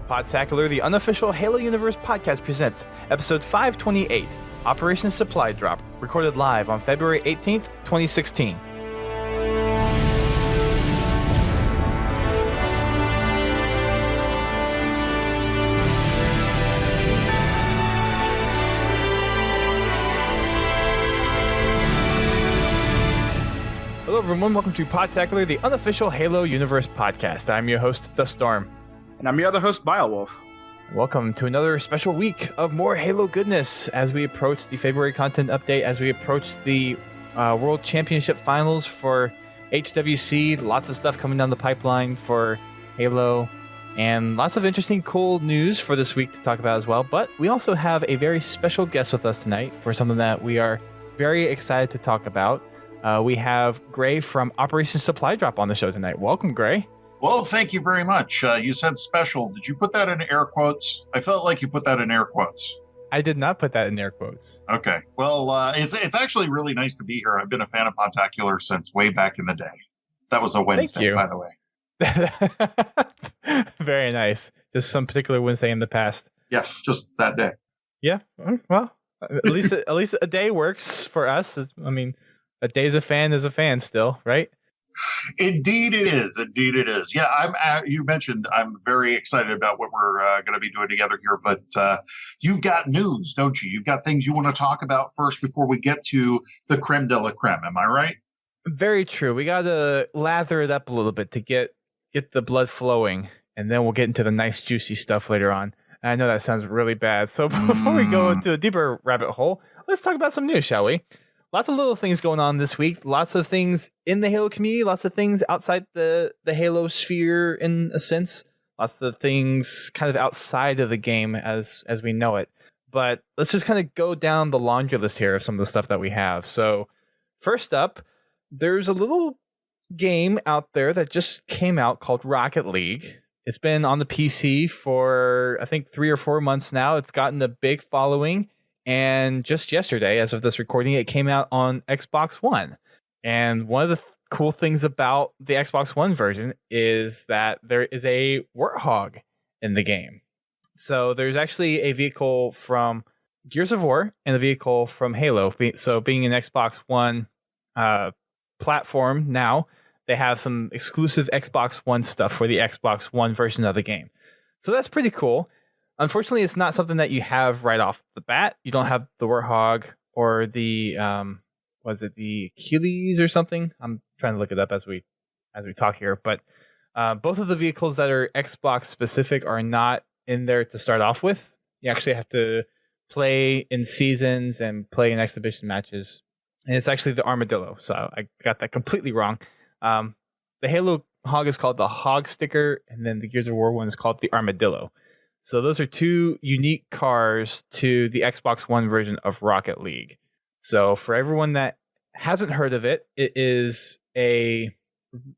Podtacular, the unofficial Halo Universe podcast presents episode 528, Operation Supply Drop, recorded live on February 18th, 2016. Hello everyone, welcome to Podtacular, the unofficial Halo Universe podcast. I'm your host, Duststorm. And I'm your other host, Biowolf. Welcome to another special week of more Halo goodness as we approach the February content update, as we approach the World Championship Finals for HWC. Lots of stuff coming down the pipeline for Halo, and lots of interesting, cool news for this week to talk about as well. But we also have a very special guest with us tonight for something that we are very excited to talk about. We have Gray from Operation Supply Drop on the show tonight. Welcome, Gray. Well, thank you very much. You said special. Did you put that in air quotes? I felt like you put that in air quotes. I did not put that in air quotes. Okay. Well, it's actually really nice to be here. I've been a fan of Podtacular since way back in the day. That was a Wednesday, by the way. Very nice. Just some particular Wednesday in the past. Yes, just that day. Yeah. Well, at least a day works for us. I mean, a day's a fan still, right? Indeed it is. Indeed it is. Yeah, you mentioned I'm very excited about what we're going to be doing together here, but you've got news, don't you? You've got things you want to talk about first before we get to the creme de la creme. Am I right? Very true. We got to lather it up a little bit to get the blood flowing, and then we'll get into the nice juicy stuff later on. I know that sounds really bad. So before we go into a deeper rabbit hole, let's talk about some news, shall we? Lots of little things going on this week. Lots of things in the Halo community. Lots of things outside the Halo sphere, in a sense. Lots of things kind of outside of the game as we know it. But let's just kind of go down the laundry list here of some of the stuff that we have. So first up, there's a little game out there that just came out called Rocket League. It's been on the PC for, I think, 3 or 4 months now. It's gotten a big following. And just yesterday, as of this recording, it came out on Xbox One. And one of the cool things about the Xbox One version is that there is a Warthog in the game. So there's actually a vehicle from Gears of War and a vehicle from Halo. So being an Xbox One platform now, they have some exclusive Xbox One stuff for the Xbox One version of the game. So that's pretty cool. Unfortunately, it's not something that you have right off the bat. You don't have the Warthog or the the Achilles or something? I'm trying to look it up as we talk here. But both of the vehicles that are Xbox specific are not in there to start off with. You actually have to play in seasons and play in exhibition matches. And it's actually the Armadillo. So I got that completely wrong. The Halo Hog is called the Hog Sticker, and then the Gears of War one is called the Armadillo. So those are two unique cars to the Xbox One version of Rocket League. So for everyone that hasn't heard of it, it is a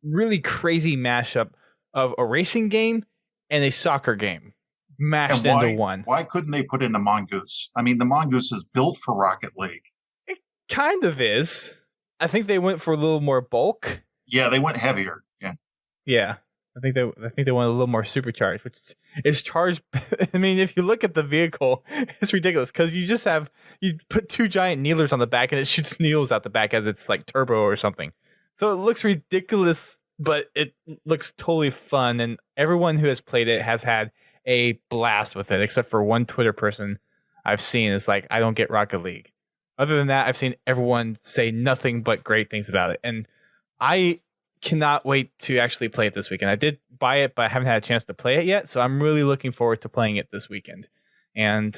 really crazy mashup of a racing game and a soccer game mashed into one. Why couldn't they put in the Mongoose? I mean, the Mongoose is built for Rocket League. It kind of is. I think they went for a little more bulk. Yeah, they went heavier. Yeah. I think they want a little more supercharged, which is charged. I mean, if you look at the vehicle, it's ridiculous because you put 2 giant needlers on the back and it shoots needles out the back as it's like turbo or something. So it looks ridiculous, but it looks totally fun. And everyone who has played it has had a blast with it, except for one Twitter person I've seen is like, I don't get Rocket League. Other than that, I've seen everyone say nothing but great things about it. And I cannot wait to actually play it this weekend. I did buy it, but I haven't had a chance to play it yet, so I'm really looking forward to playing it this weekend. And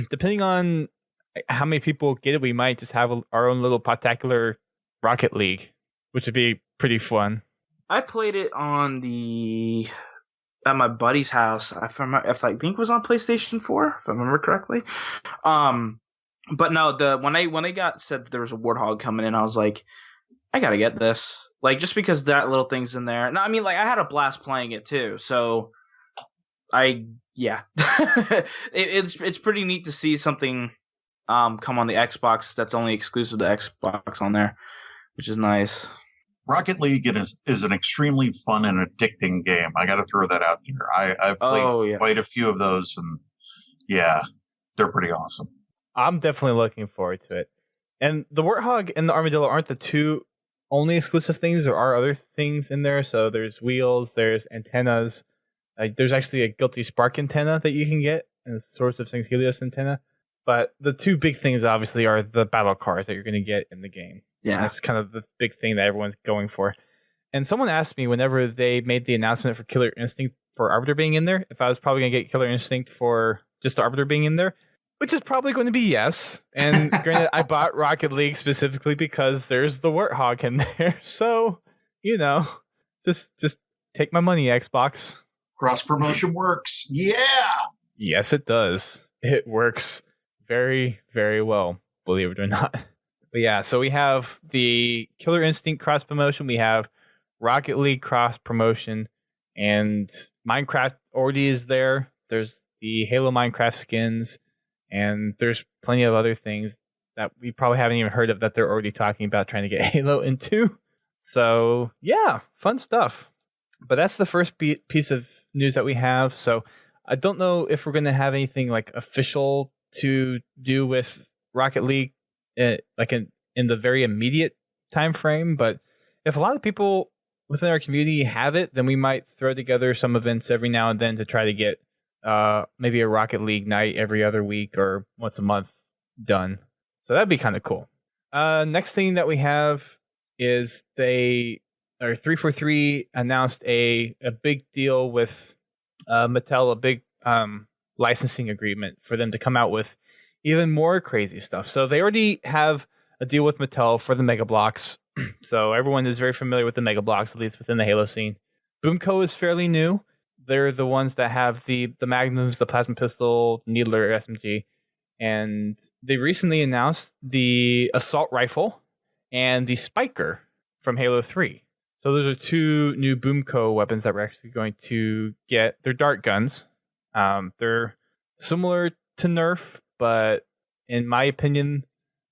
depending on how many people get it, we might just have our own little Podtacular Rocket League, which would be pretty fun. I played it at my buddy's house. I think it was on PlayStation 4, if I remember correctly. But no, when I said that there was a Warthog coming in, I was like, I gotta get this. Like, just because that little thing's in there. No, I mean, like, I had a blast playing it too. So, it's pretty neat to see something come on the Xbox that's only exclusive to Xbox on there, which is nice. Rocket League is an extremely fun and addicting game. I got to throw that out there. I've played quite a few of those, and yeah, they're pretty awesome. I'm definitely looking forward to it. And the Warthog and the Armadillo aren't the two only exclusive things. There are other things in there. So there's wheels, there's antennas. There's actually a Guilty Spark antenna that you can get, and Swords of St. Helios antenna. But the two big things, obviously, are the battle cars that you're going to get in the game. Yeah. That's kind of the big thing that everyone's going for. And someone asked me whenever they made the announcement for Killer Instinct for Arbiter being in there, if I was probably going to get Killer Instinct for just the Arbiter being in there, which is probably going to be yes. And granted, I bought Rocket League specifically because there's the Warthog in there. So, just take my money, Xbox. Cross-promotion works. Yeah! Yes, it does. It works very, very well, believe it or not. But yeah, so we have the Killer Instinct cross promotion, we have Rocket League cross promotion, and Minecraft already is there. There's the Halo Minecraft skins, and there's plenty of other things that we probably haven't even heard of that they're already talking about trying to get Halo into. So yeah, fun stuff. But that's the first piece of news that we have. So I don't know if we're going to have anything like official to do with Rocket League, like in the very immediate time frame. But if a lot of people within our community have it, then we might throw together some events every now and then to try to get maybe a Rocket League night every other week or once a month done. So that'd be kind of cool. Next thing that we have is 343 announced a big deal with Mattel, a big licensing agreement for them to come out with even more crazy stuff. So they already have a deal with Mattel for the Mega Bloks. So everyone is very familiar with the Mega Bloks, at least within the Halo scene. Boomco is fairly new. They're the ones that have the Magnums, the Plasma Pistol, Needler, SMG. And they recently announced the Assault Rifle and the Spiker from Halo 3. So those are two new Boomco weapons that we're actually going to get. They're dart guns. They're similar to Nerf, but in my opinion,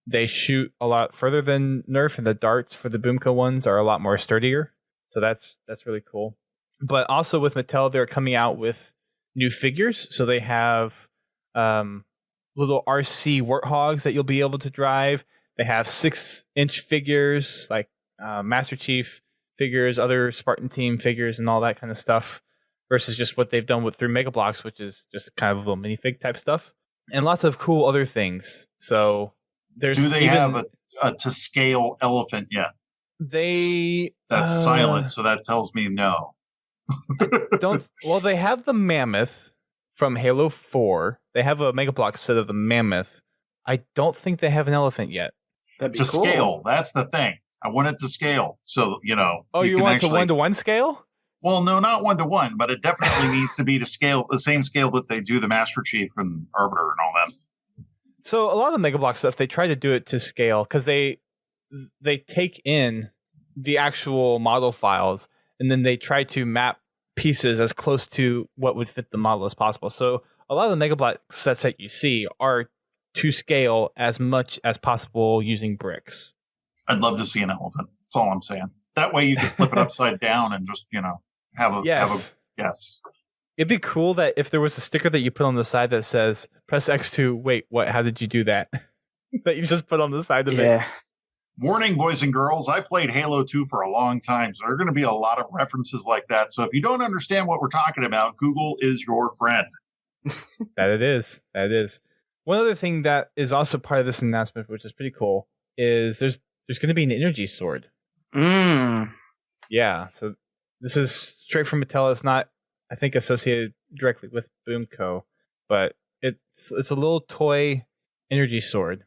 they shoot a lot further than Nerf, and the darts for the Boomco ones are a lot more sturdier. So that's really cool. But also with Mattel, they're coming out with new figures. So they have little RC Warthogs that you'll be able to drive. They have 6-inch figures like Master Chief figures, other Spartan Team figures, and all that kind of stuff, versus just what they've done through Mega Bloks, which is just kind of a little minifig type stuff, and lots of cool other things. So there's. Do they have a to scale elephant yet? That's silent, so that tells me no. Well, they have the mammoth from Halo 4. They have a Mega Bloks set of the mammoth. I don't think they have an elephant yet. That'd be to cool. Scale. That's the thing. I want it to scale. So, Oh, you want actually, to 1-to-1 scale? Well, no, not 1-to-1, but it definitely needs to be to scale, the same scale that they do the Master Chief and Arbiter and all that. So a lot of the Mega Bloks stuff, they try to do it to scale because they take in the actual model files and then they try to map pieces as close to what would fit the model as possible. So a lot of the Mega Block sets that you see are to scale as much as possible using bricks. I'd love to see an elephant. That's all I'm saying. That way you could flip it upside down and just, have a yes. It'd be cool that if there was a sticker that you put on the side that says, press X to, wait, what, how did you do that? That you just put on the side of it. Warning, boys and girls, I played Halo 2 for a long time, so there are going to be a lot of references like that. So if you don't understand what we're talking about, Google is your friend. That it is. One other thing that is also part of this announcement, which is pretty cool, is there's going to be an energy sword. Yeah, so this is straight from Mattel. It's not, I think, associated directly with Boomco, but it's a little toy energy sword.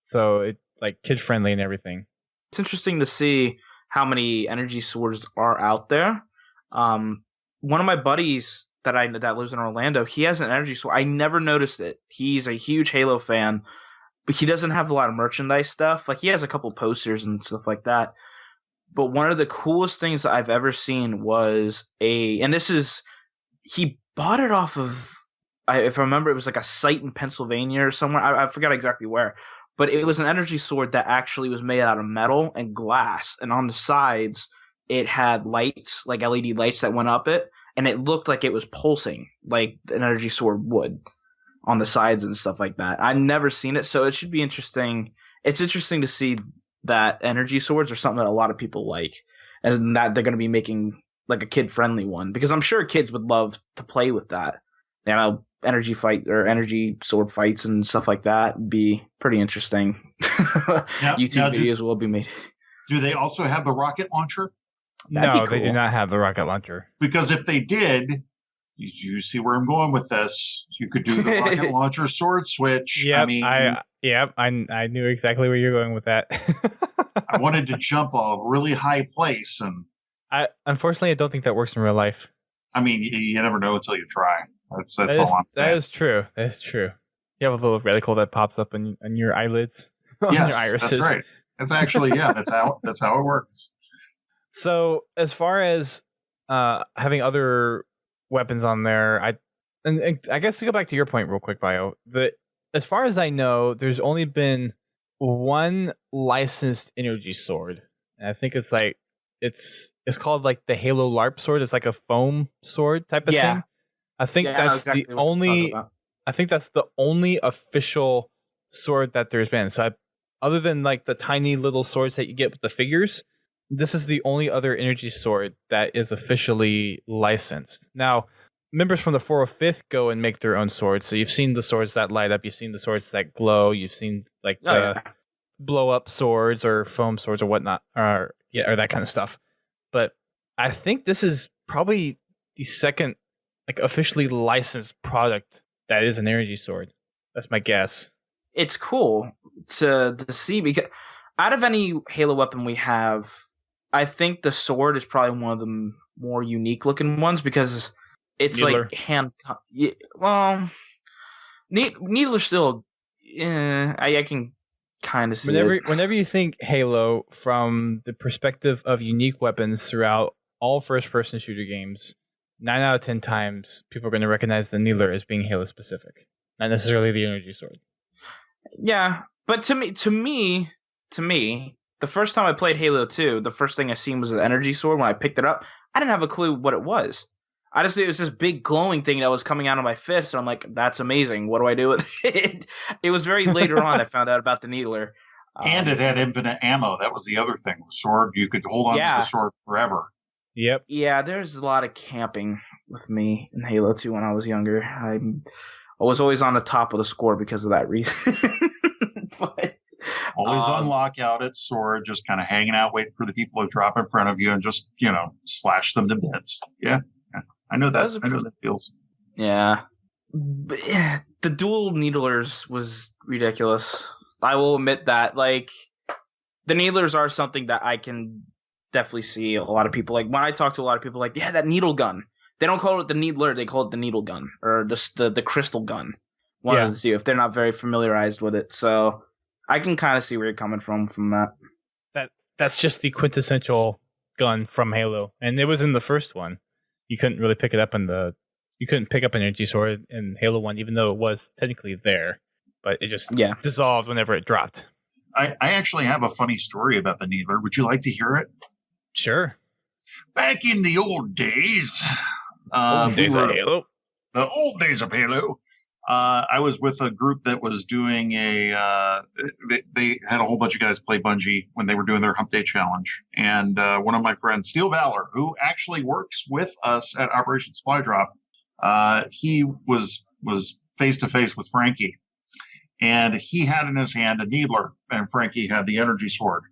So it's like kid friendly and everything. It's interesting to see how many energy swords are out there. One of my buddies that lives in Orlando, he has an energy sword. I never noticed it. He's a huge Halo fan, but he doesn't have a lot of merchandise stuff. Like, he has a couple posters and stuff like that. But one of the coolest things that I've ever seen was he bought it off of, if I remember, it was like a site in Pennsylvania or somewhere. I forgot exactly where. but it was an energy sword that actually was made out of metal and glass, and on the sides it had lights, like LED lights that went up it, and it looked like it was pulsing, like an energy sword would on the sides and stuff like that. I've never seen it, so it should be interesting. It's interesting to see that energy swords are something that a lot of people like, and that they're going to be making like a kid-friendly one, because I'm sure kids would love to play with that. You know, energy fight or energy sword fights and stuff like that would be pretty interesting. YouTube videos will be made. Do they also have the rocket launcher? That'd be No, cool. they do not have the rocket launcher. Because if they did, you see where I'm going with this. You could do the rocket launcher sword switch. Yep, I mean, I knew exactly where you're going with that. I wanted to jump a really high place, and unfortunately, I don't think that works in real life. I mean, you never know until you try. That's all I'm saying. That is true. That is true. You have a little reticle that pops up on your eyelids, on Yes, your irises. that's right. That's actually that's how it works. So as far as having other weapons on there, I guess to go back to your point real quick, Bio, as far as I know, there's only been one licensed energy sword, and I think it's like it's called like the Halo LARP sword. It's like a foam sword type of thing. I think that's exactly the only. I think that's the only official sword that there's been. So other than like the tiny little swords that you get with the figures, this is the only other energy sword that is officially licensed. Now, members from the 405th go and make their own swords. So you've seen the swords that light up. You've seen the swords that glow. You've seen like the blow up swords or foam swords or whatnot, or that kind of stuff. But I think this is probably the second like officially licensed product that is an energy sword. That's my guess. It's cool to see, because out of any Halo weapon we have, I think the sword is probably one of the more unique looking ones, because it's Needler. Like hand. Well, Needler still. I can kind of see it. Whenever you think Halo from the perspective of unique weapons throughout all first-person shooter games, 9 out of 10 times people are going to recognize the Needler as being Halo specific, not necessarily the energy sword. Yeah, but to me, the first time I played Halo 2, the first thing I seen was the energy sword. When I picked it up, I didn't have a clue what it was. I just knew it was this big glowing thing that was coming out of my fists, and I'm like, that's amazing. What do I do with it? It was very later on I found out about the Needler. And it had infinite ammo. That was the other thing. The sword, you could hold on to the sword forever. Yep. Yeah, there's a lot of camping with me in Halo 2 when I was younger. I was always on the top of the score because of that reason. But always on lockout at sword, just kind of hanging out, waiting for the people to drop in front of you and just, slash them to bits. Yeah. I know that. I know that feels. Yeah. But, the dual Needlers was ridiculous. I will admit that. Like, the Needlers are something that I can definitely see a lot of people. Like, when I talk to a lot of people, like, yeah, that needle gun. They don't call it the Needler, they call it the needle gun. Or the crystal gun. One of the two, if they're not very familiarized with it. So, I can kind of see where you're coming from that. That's just the quintessential gun from Halo. And it was in the first one. You couldn't really pick it up you couldn't pick up an energy sword in Halo 1, even though it was technically there. But it just dissolved whenever it dropped. I actually have a funny story about the Needler. Would you like to hear it? Sure. Back in the old days. Of Halo. The old days of Halo. I was with a group that was doing they had a whole bunch of guys play Bungie when they were doing their Hump Day Challenge. And one of my friends, Steel Valor, who actually works with us at Operation Supply Drop, he was face to face with Frankie. And he had in his hand a Needler, and Frankie had the energy sword.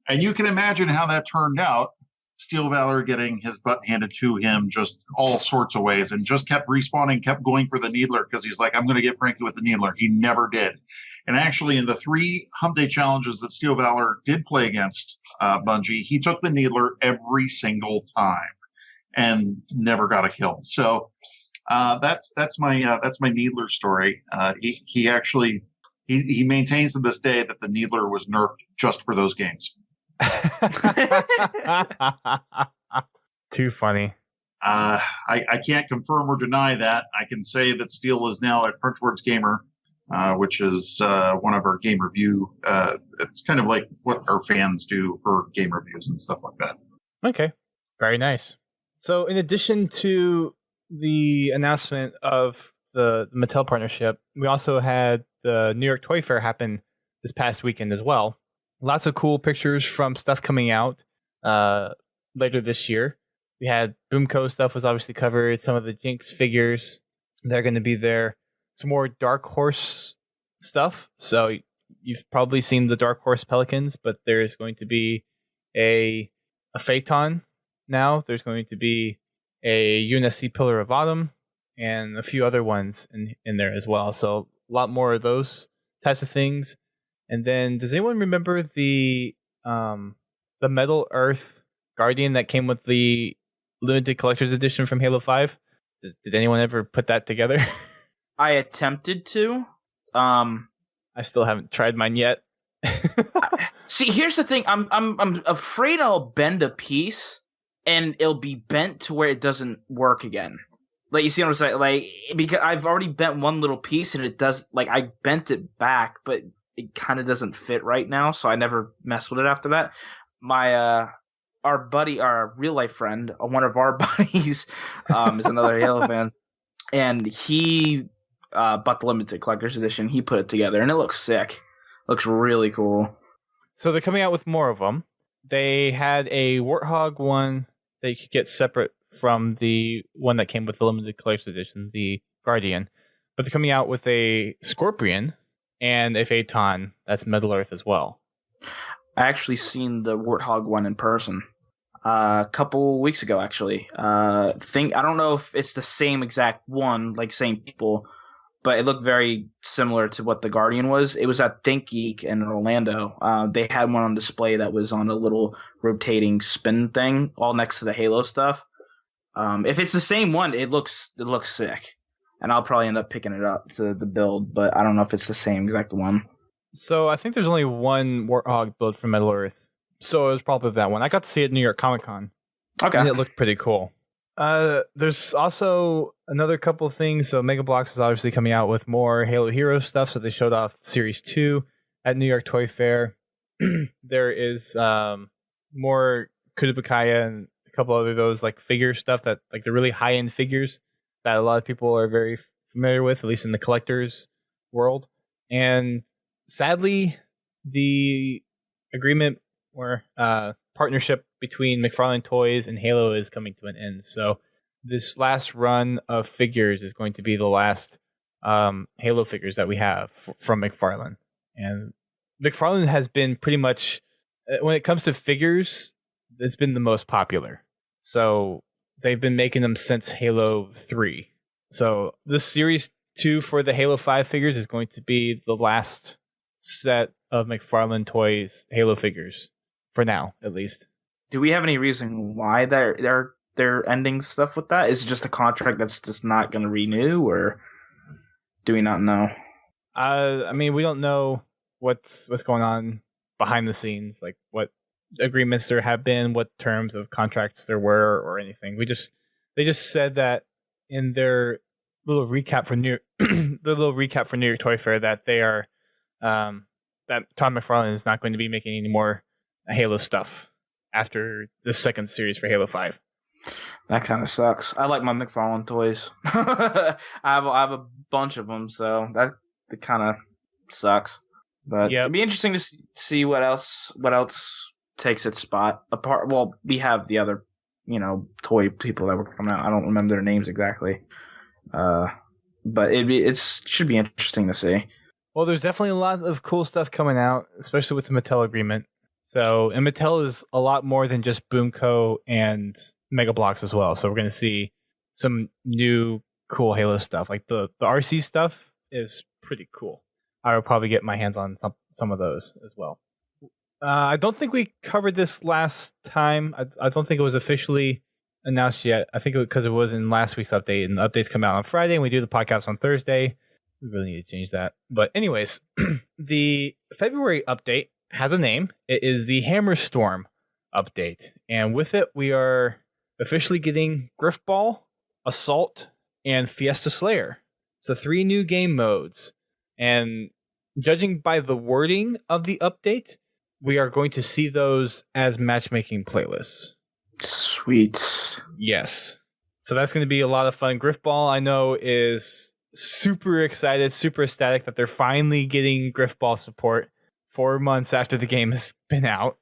And you can imagine how that turned out. Steel Valor getting his butt handed to him just all sorts of ways, and just kept respawning, kept going for the Needler because he's like, I'm going to get Frankie with the Needler. He never did. And actually, in the 3 Hump Day challenges that Steel Valor did play against Bungie, he took the Needler every single time and never got a kill. So that's my Needler story. He actually maintains to this day that the Needler was nerfed just for those games. Too funny. I can't confirm or deny that. I can say that Steel is now at Frontwards Gamer which is one of our game review. It's kind of like what our fans do for game reviews and stuff like that. Okay, very nice. So in addition to the announcement of the Mattel partnership, we also had the New York Toy Fair happen this past weekend as well. Lots of cool pictures from stuff coming out later this year. We had Boomco stuff was obviously covered. Some of the Jinx figures, they're going to be there. Some more Dark Horse stuff. So you've probably seen the Dark Horse Pelicans, but there's going to be a Phaeton now. There's going to be a UNSC Pillar of Autumn and a few other ones in there as well. So a lot more of those types of things. And then, does anyone remember the Metal Earth Guardian that came with the limited collector's edition from Halo 5? Did anyone ever put that together? I attempted to. I still haven't tried mine yet. See, here's the thing. I'm afraid I'll bend a piece and it'll be bent to where it doesn't work again. Like, you see what I'm saying? Like, because I've already bent one little piece and it does, like, I bent it back, but it kind of doesn't fit right now, so I never messed with it after that. My, our buddy, our real life friend, one of our buddies, is another Halo fan, and he bought the limited collector's edition. He put it together, and it looks sick. Looks really cool. So they're coming out with more of them. They had a Warthog one that you could get separate from the one that came with the limited collector's edition, the Guardian. But they're coming out with a Scorpion and a Phaeton that's Middle Earth as well. I actually seen the Warthog one in person a couple weeks ago, actually. I don't know if it's the same exact one, like same people, but it looked very similar to what the Guardian was. It was at Think Geek in Orlando. They had one on display that was on a little rotating spin thing, all next to the Halo stuff. If it's the same one, it looks sick. And I'll probably end up picking it up to the build, but I don't know if it's the same exact one. So I think there's only one Warthog build from Middle Earth. So it was probably that one. I got to see it at New York Comic Con. Okay. And it looked pretty cool. There's also another couple of things. So Mega Bloks is obviously coming out with more Halo Hero stuff. So they showed off Series 2 at New York Toy Fair. There is more Kudabakaya and a couple other those like figure stuff that like the really high end figures that a lot of people are very familiar with, at least in the collector's world. And sadly, the agreement or partnership between McFarlane Toys and Halo is coming to an end. So this last run of figures is going to be the last Halo figures that we have from McFarlane. And McFarlane has been pretty much, when it comes to figures, it's been the most popular. So they've been making them since Halo 3. So this Series 2 for the Halo 5 figures is going to be the last set of McFarlane Toys Halo figures. For now, at least. Do we have any reason why they're ending stuff with that? Is it just a contract that's just not going to renew, or do we not know? I mean, we don't know what's going on behind the scenes, like what agreements there have been, what terms of contracts there were, or anything. They just said that in their little recap for New York Toy Fair that they are that Todd McFarlane is not going to be making any more Halo stuff after the second series for Halo 5. That kind of sucks. I like my McFarlane toys. I have a bunch of them, so that kind of sucks. But yep. It'd be interesting to see what else takes its spot. Well, we have the other, toy people that were coming out. I don't remember their names exactly. But it should be interesting to see. Well, there's definitely a lot of cool stuff coming out, especially with the Mattel agreement. So, and Mattel is a lot more than just Boomco and Mega Bloks as well. So we're going to see some new cool Halo stuff. Like the RC stuff is pretty cool. I will probably get my hands on some of those as well. I don't think we covered this last time. I don't think it was officially announced yet. I think because it was in last week's update, and the updates come out on Friday, and we do the podcast on Thursday. We really need to change that. But anyways, the February update has a name. It is the Hammerstorm update. And with it, we are officially getting Griffball, Assault, and Fiesta Slayer. So 3 new game modes. And judging by the wording of the update, we are going to see those as matchmaking playlists. Sweet. Yes. So that's going to be a lot of fun. Griffball, I know, is super excited, super ecstatic that they're finally getting Griffball support 4 months after the game has been out.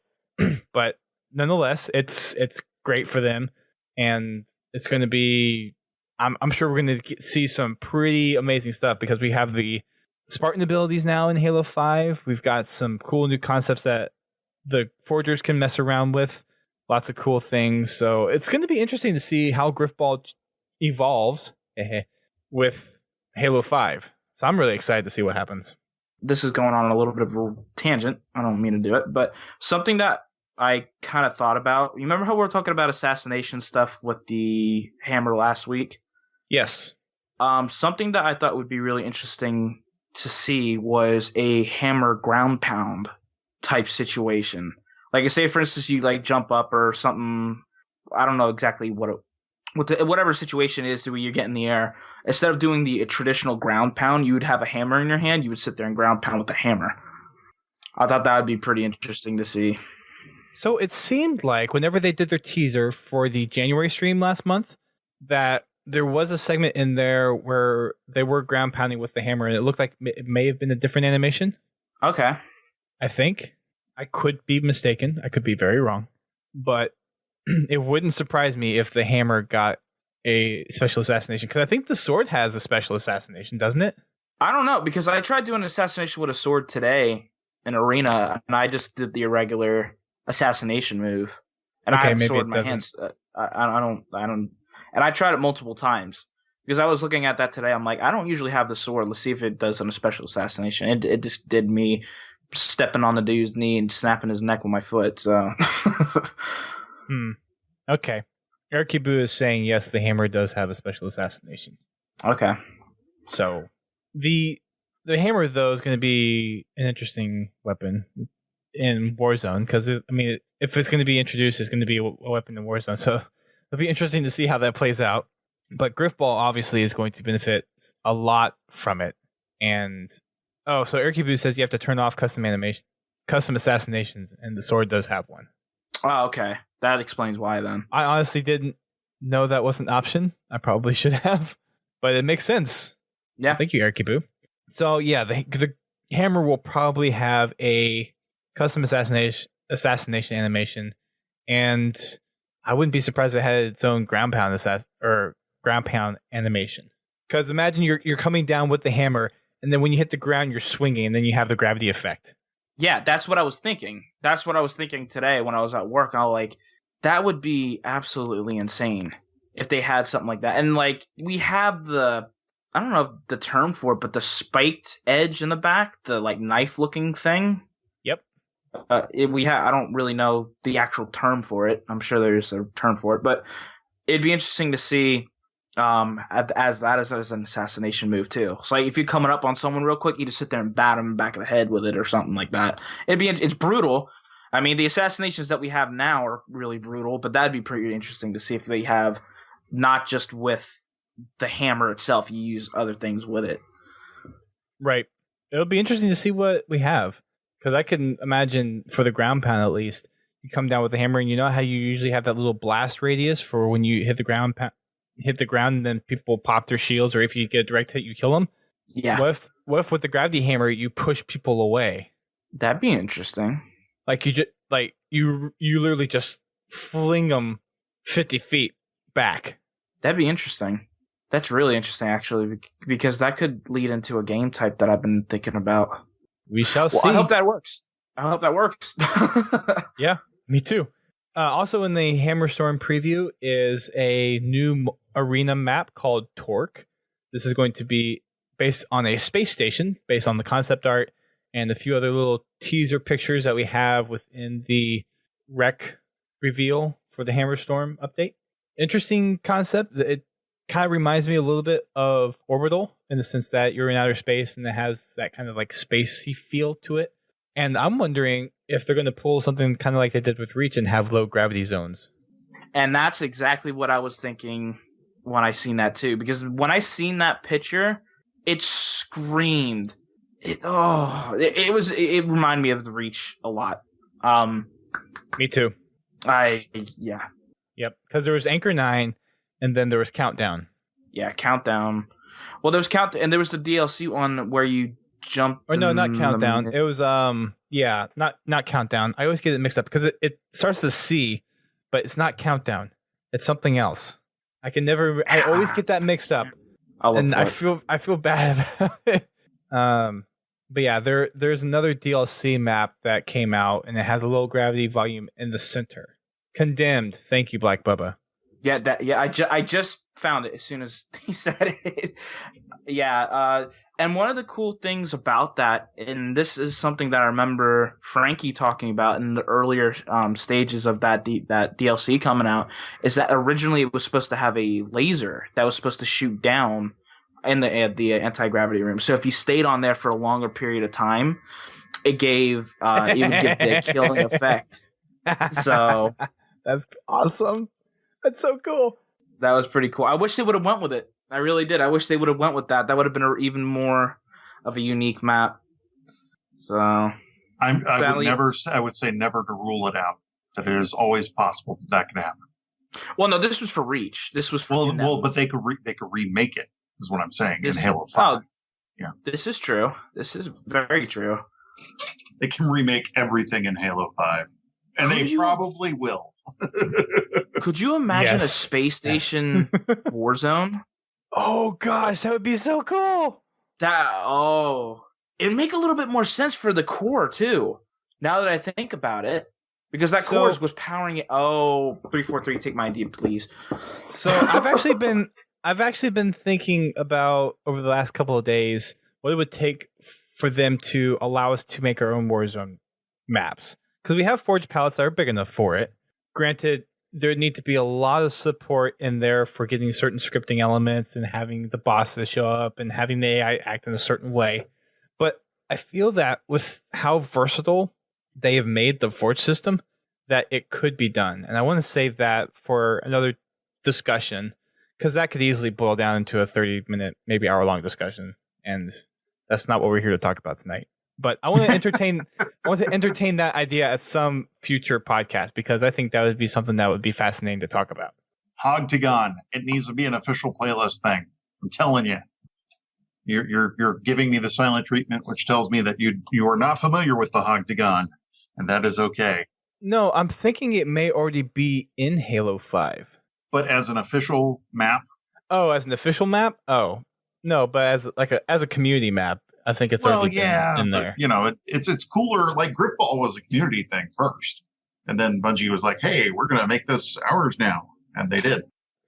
But nonetheless, it's great for them. And it's going to be... I'm sure we're going to see some pretty amazing stuff because we have the Spartan abilities now in Halo 5. We've got some cool new concepts that the Forgers can mess around with. Lots of cool things. So it's going to be interesting to see how Griffball evolves with Halo 5. So I'm really excited to see what happens. This is going on a little bit of a tangent. I don't mean to do it, but something that I kind of thought about. You remember how we were talking about assassination stuff with the hammer last week? Yes. Something that I thought would be really interesting to see was a hammer ground pound type situation. Like, say, for instance, you like jump up or something. I don't know exactly whatever situation is where you get in the air. Instead of doing the traditional ground pound, you would have a hammer in your hand. You would sit there and ground pound with a hammer. I thought that would be pretty interesting to see. So it seemed like whenever they did their teaser for the January stream last month, that there was a segment in there where they were ground pounding with the hammer, and it looked like it may have been a different animation. Okay. I think. I could be mistaken. I could be very wrong. But it wouldn't surprise me if the hammer got a special assassination, because I think the sword has a special assassination, doesn't it? I don't know, because I tried doing an assassination with a sword today in Arena, and I just did the irregular assassination move. And Okay, I have the maybe sword it in my doesn't. hands. I don't. And I tried it multiple times because I was looking at that today. I'm like, I don't usually have the sword. Let's see if it does on a special assassination. It just did me stepping on the dude's knee and snapping his neck with my foot. So, Okay. Erkibu is saying yes, the hammer does have a special assassination. okay. So the hammer though is going to be an interesting weapon in Warzone because if it's going to be introduced, it's going to be a weapon in Warzone. So it'll be interesting to see how that plays out. But Griffball obviously is going to benefit a lot from it. And so Erkibu says you have to turn off custom assassinations, and the sword does have one. Oh, okay. That explains why then. I honestly didn't know that was an option. I probably should have, but it makes sense. Yeah. Thank you, Erkibu. So yeah, the hammer will probably have a custom assassination animation, and I wouldn't be surprised if it had its own ground pound animation. Because imagine you're coming down with the hammer, and then when you hit the ground, you're swinging, and then you have the gravity effect. Yeah, that's what I was thinking. That's what I was thinking today when I was at work. I was like, that would be absolutely insane if they had something like that. And like, we have I don't know the term for it, but the spiked edge in the back, the like knife looking thing. Yep. I don't really know the actual term for it. I'm sure there's a term for it, but it'd be interesting to see as an assassination move too. So like if you're coming up on someone real quick, you just sit there and bat them in the back of the head with it or something like that. It's brutal. I mean, the assassinations that we have now are really brutal, but that'd be pretty interesting to see if they have not just with the hammer itself, you use other things with it. Right. It'll be interesting to see what we have, because I can imagine for the ground pound at least, you come down with the hammer, and you know how you usually have that little blast radius for when you hit the ground and then people pop their shields, or if you get a direct hit, you kill them. Yeah. What if with the gravity hammer you push people away? That'd be interesting. Like you literally just fling them 50 feet back. That'd be interesting. That's really interesting, actually, because that could lead into a game type that I've been thinking about. We shall see. I hope that works. Yeah, me too. Also in the Hammerstorm preview is a new arena map called Torque. This is going to be based on a space station, based on the concept art, and a few other little teaser pictures that we have within the rec reveal for the Hammerstorm update. Interesting concept. It kind of reminds me a little bit of Orbital in the sense that you're in outer space and it has that kind of like spacey feel to it. And I'm wondering if they're going to pull something kind of like they did with Reach and have low gravity zones. And that's exactly what I was thinking when I seen that too. Because when I seen that picture, it screamed It reminded me of the Reach a lot. Me too. Yeah. Yep. Because there was Anchor 9, and then there was Countdown. Yeah, Countdown. Well, there was and there was the DLC one where you jumped. Or no, not Countdown. It was not Countdown. I always get it mixed up because it starts with C, but it's not Countdown. It's something else. I always get that mixed up. And I feel bad about it. But yeah, there's another DLC map that came out, and it has a low gravity volume in the center. Condemned. Thank you, Black Bubba. Yeah, I just found it as soon as he said it. Yeah, and one of the cool things about that, and this is something that I remember Frankie talking about in the earlier stages of that DLC coming out, is that originally it was supposed to have a laser that was supposed to shoot down in the anti-gravity room. So if you stayed on there for a longer period of time, it would give the killing effect. So that's awesome. That's so cool. That was pretty cool. I wish they would have went with it. I really did. I wish they would have went with that. That would have been even more of a unique map. So I would say never to rule it out. That it is always possible that can happen. Well, no, this was for Reach. This was for but they could remake it. Is what I'm saying in Halo 5. Yeah, this is true. This is very true. They can remake everything in Halo 5, and they probably will. Could you imagine a space station Warzone? Oh gosh, that would be so cool. It'd make a little bit more sense for the core too. Now that I think about it, because that core was powering it. 343, take my idea, please. So I've actually been thinking about over the last couple of days what it would take for them to allow us to make our own Warzone maps, because we have forge palettes that are big enough for it. Granted, there need to be a lot of support in there for getting certain scripting elements and having the bosses show up and having the AI act in a certain way. But I feel that with how versatile they have made the forge system, that it could be done. And I want to save that for another discussion, because that could easily boil down into a 30-minute, maybe hour-long discussion. And that's not what we're here to talk about tonight. But I want to entertain that idea at some future podcast, because I think that would be something that would be fascinating to talk about. Hogtagon. It needs to be an official playlist thing. I'm telling you. You're giving me the silent treatment, which tells me that you are not familiar with the Hogtagon, and that is okay. No, I'm thinking it may already be in Halo 5. But as an official map? Oh, as an official map? Oh. No, but as a community map. I think it's already in there. But, it's cooler. Like Gritball was a community thing first, and then Bungie was like, "Hey, we're gonna make this ours now," and they did.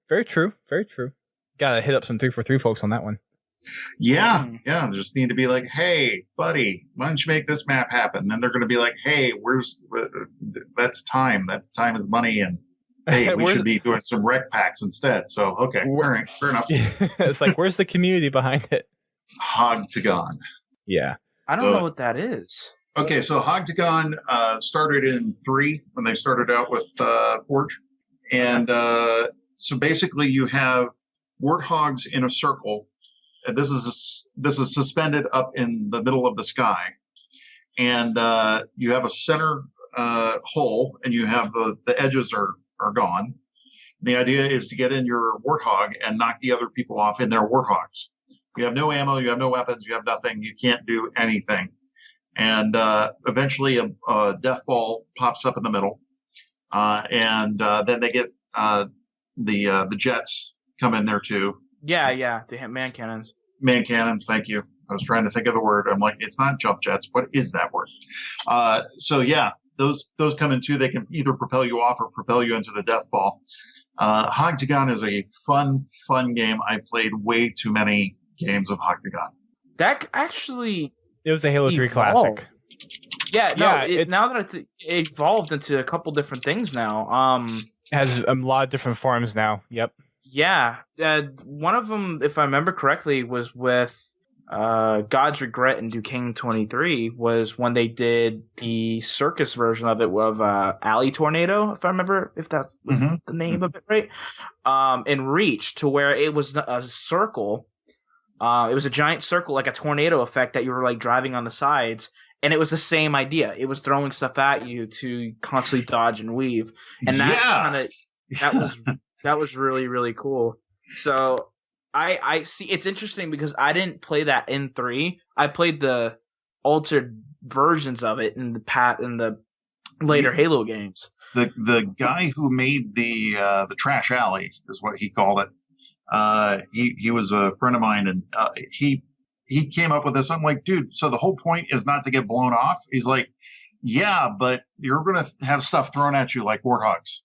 Very true. Very true. Gotta hit up some 343 folks on that one. Yeah. Just need to be like, "Hey, buddy, why don't you make this map happen?" Then they're gonna be like, "Hey, that's time. That time is money, and hey, we should be doing some rec packs instead." So okay, all right, fair enough. It's like, where's the community behind it? Hogtagon. Yeah. I don't know what that is. Okay, so Hogtagon started in 3 when they started out with Forge. And so basically you have warthogs in a circle. This is suspended up in the middle of the sky. And you have a center hole, and you have the edges are gone. The idea is to get in your warthog and knock the other people off in their warthogs. You have no ammo, you have no weapons, you have nothing, you can't do anything. And eventually a death ball pops up in the middle. And then they get the jets come in there too. Yeah, the man cannons. Man cannons, thank you. I was trying to think of the word. I'm like, it's not jump jets. What is that word? So yeah, those come in too. They can either propel you off or propel you into the death ball. Hogtagon is a fun game. I played way too many games of Hogtagon. That actually, it was a Halo 3 classic. Yeah, now that it evolved into a couple different things now. It has a lot of different forms now. Yep. Yeah, one of them, if I remember correctly, was with God's Regret in Duquesne 23, was when they did the circus version of it with Alley Tornado, if I remember, if that was the name of it, right? In Reach, to where it was a circle. It was a giant circle, like a tornado effect that you were like driving on the sides, and it was the same idea. It was throwing stuff at you to constantly dodge and weave, and that was really, really cool. So I see. It's interesting because I didn't play that in 3. I played the altered versions of it in the later Halo games. The guy who made the Trash Alley is what he called it. He was a friend of mine, and he came up with this. I'm like, dude, so the whole point is not to get blown off? He's like, yeah, but you're going to have stuff thrown at you like warthogs.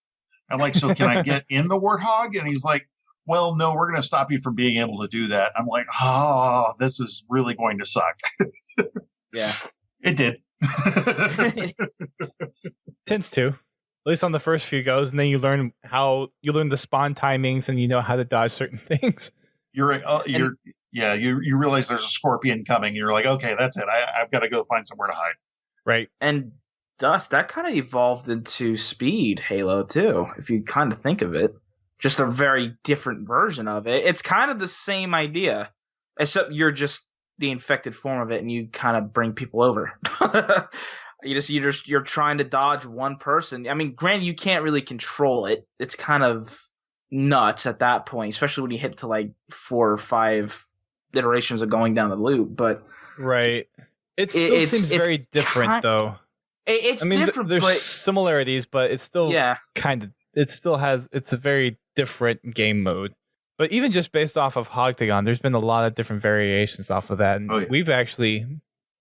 I'm like, so can I get in the warthog? And he's like, well, no, we're going to stop you from being able to do that. I'm like, oh, this is really going to suck. Yeah. It did. Tends to, at least on the first few goes, and then you learn the spawn timings, and you know how to dodge certain things. You realize there's a scorpion coming, and you're like, okay, that's it. I've got to go find somewhere to hide. Right. And Dust, that kind of evolved into Speed Halo too, if you kind of think of it. Just a very different version of it. It's kind of the same idea, except you're just the infected form of it, and you kind of bring people over. You're trying to dodge one person. I mean, granted, you can't really control it. It's kind of nuts at that point, especially when you hit to like 4 or 5 iterations of going down the loop. But right, it still seems very different, though. It's different. There's similarities, but it's still kind of. It's a very different game mode. But even just based off of Hogtagon, there's been a lot of different variations off of that, and we've actually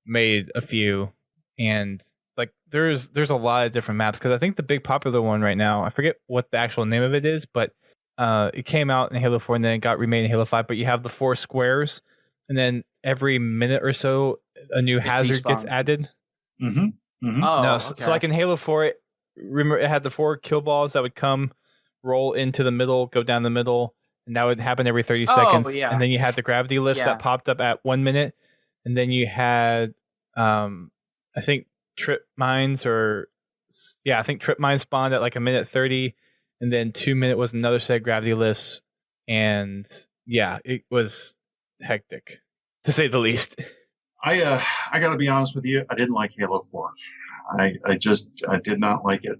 made a few. And like, there's a lot of different maps, because I think the big popular one right now, I forget what the actual name of it is, but it came out in Halo 4 and then it got remade in Halo 5. But you have the 4 squares, and then every minute or so, a new hazard gets added. Mm-hmm. Mm-hmm. Oh, no, okay. so like in Halo 4, remember it had the 4 kill balls that would come, roll into the middle, go down the middle, and that would happen every 30 seconds. Yeah. And then you had the gravity lifts that popped up at 1 minute, and then you had I think trip mines trip mines spawned at like a minute 30, and then 2 minute was another set of gravity lifts, and it was hectic, to say the least. I got to be honest with you, I didn't like Halo 4. I did not like it.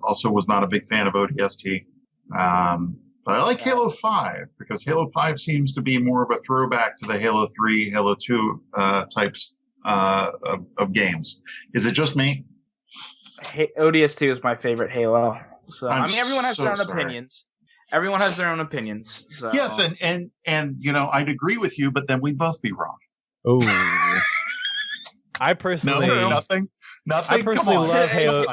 Also was not a big fan of ODST. But I like Halo 5, because Halo 5 seems to be more of a throwback to the Halo 3, Halo 2 types of games. Is it just me? ODST is my favorite Halo. So everyone has their own sorry. opinions. Everyone has their own opinions. So. Yes, and I'd agree with you, but then we'd both be wrong. Oh, I personally nothing. I personally love Halo.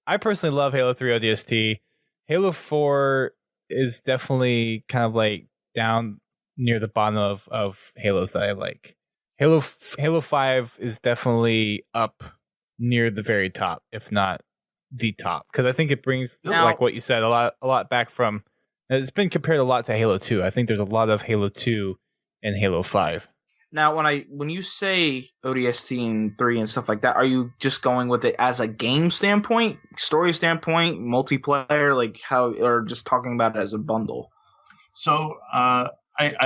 I personally love Halo 3 ODST. Halo 4 is definitely kind of like down near the bottom of Halos that I like. Halo 5 is definitely up near the very top, if not the top, because I think it brings, like what you said, a lot back from. It's been compared a lot to Halo 2. I think there's a lot of Halo 2 and Halo 5. Now, when you say ODST and 3 and stuff like that, are you just going with it as a game standpoint, story standpoint, multiplayer, like how, or just talking about it as a bundle? So I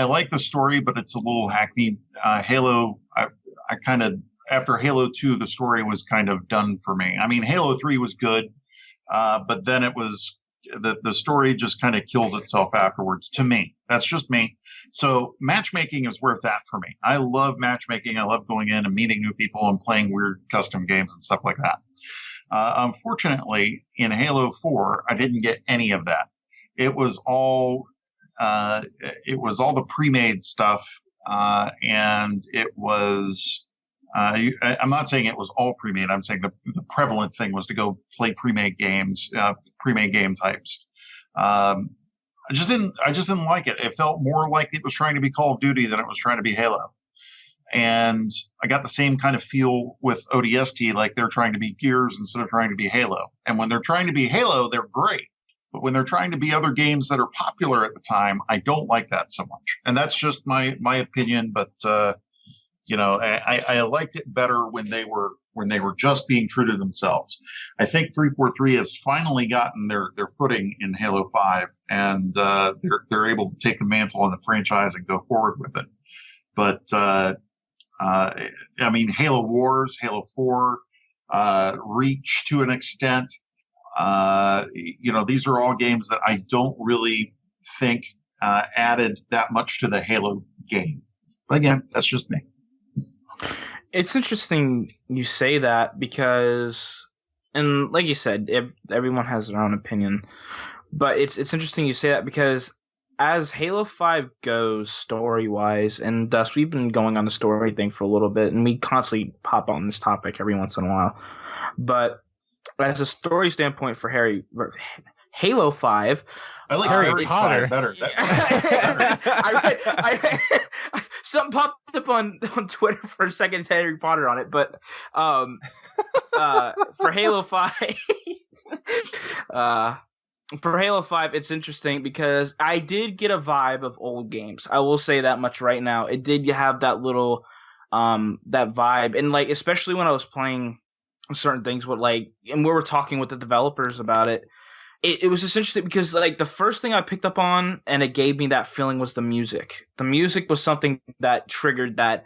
like the story, but it's a little hackneyed. Halo, I kind of, after Halo 2, the story was kind of done for me. I mean, Halo 3 was good, but then it was, the story just kind of kills itself afterwards, to me. That's just me. So matchmaking is where it's at for me. I love matchmaking. I love going in and meeting new people and playing weird custom games and stuff like that. Unfortunately, in Halo 4, I didn't get any of that. It was all the pre-made stuff, and it was. I'm not saying it was all pre-made. I'm saying the prevalent thing was to go play pre-made games, pre-made game types. I just didn't like it. It felt more like it was trying to be Call of Duty than it was trying to be Halo. And I got the same kind of feel with ODST, like they're trying to be Gears instead of trying to be Halo. And when they're trying to be Halo, they're great. But when they're trying to be other games that are popular at the time, I don't like that so much. And that's just my opinion. But I liked it better when they were just being true to themselves. I think 343 has finally gotten their footing in Halo 5, and they're able to take the mantle on the franchise and go forward with it. But I mean, Halo Wars, Halo 4, Reach to an extent. These are all games that I don't really think added that much to the Halo game. But again, that's just me. It's interesting you say that because, and like you said, everyone has their own opinion. But it's interesting you say that because as Halo 5 goes story-wise, and thus we've been going on the story thing for a little bit, and we constantly pop on this topic every once in a while. But as a story standpoint for Halo 5... I like Harry Potter better. I read something popped up on Twitter for a second, it said Harry Potter on it, but for Halo 5... For Halo 5, it's interesting because I did get a vibe of old games. I will say that much right now. It did have that little, that vibe. And, like, especially when I was playing certain things with, like, and we were talking with the developers about it, it was just interesting because, like, the first thing I picked up on and it gave me that feeling was the music. The music was something that triggered that,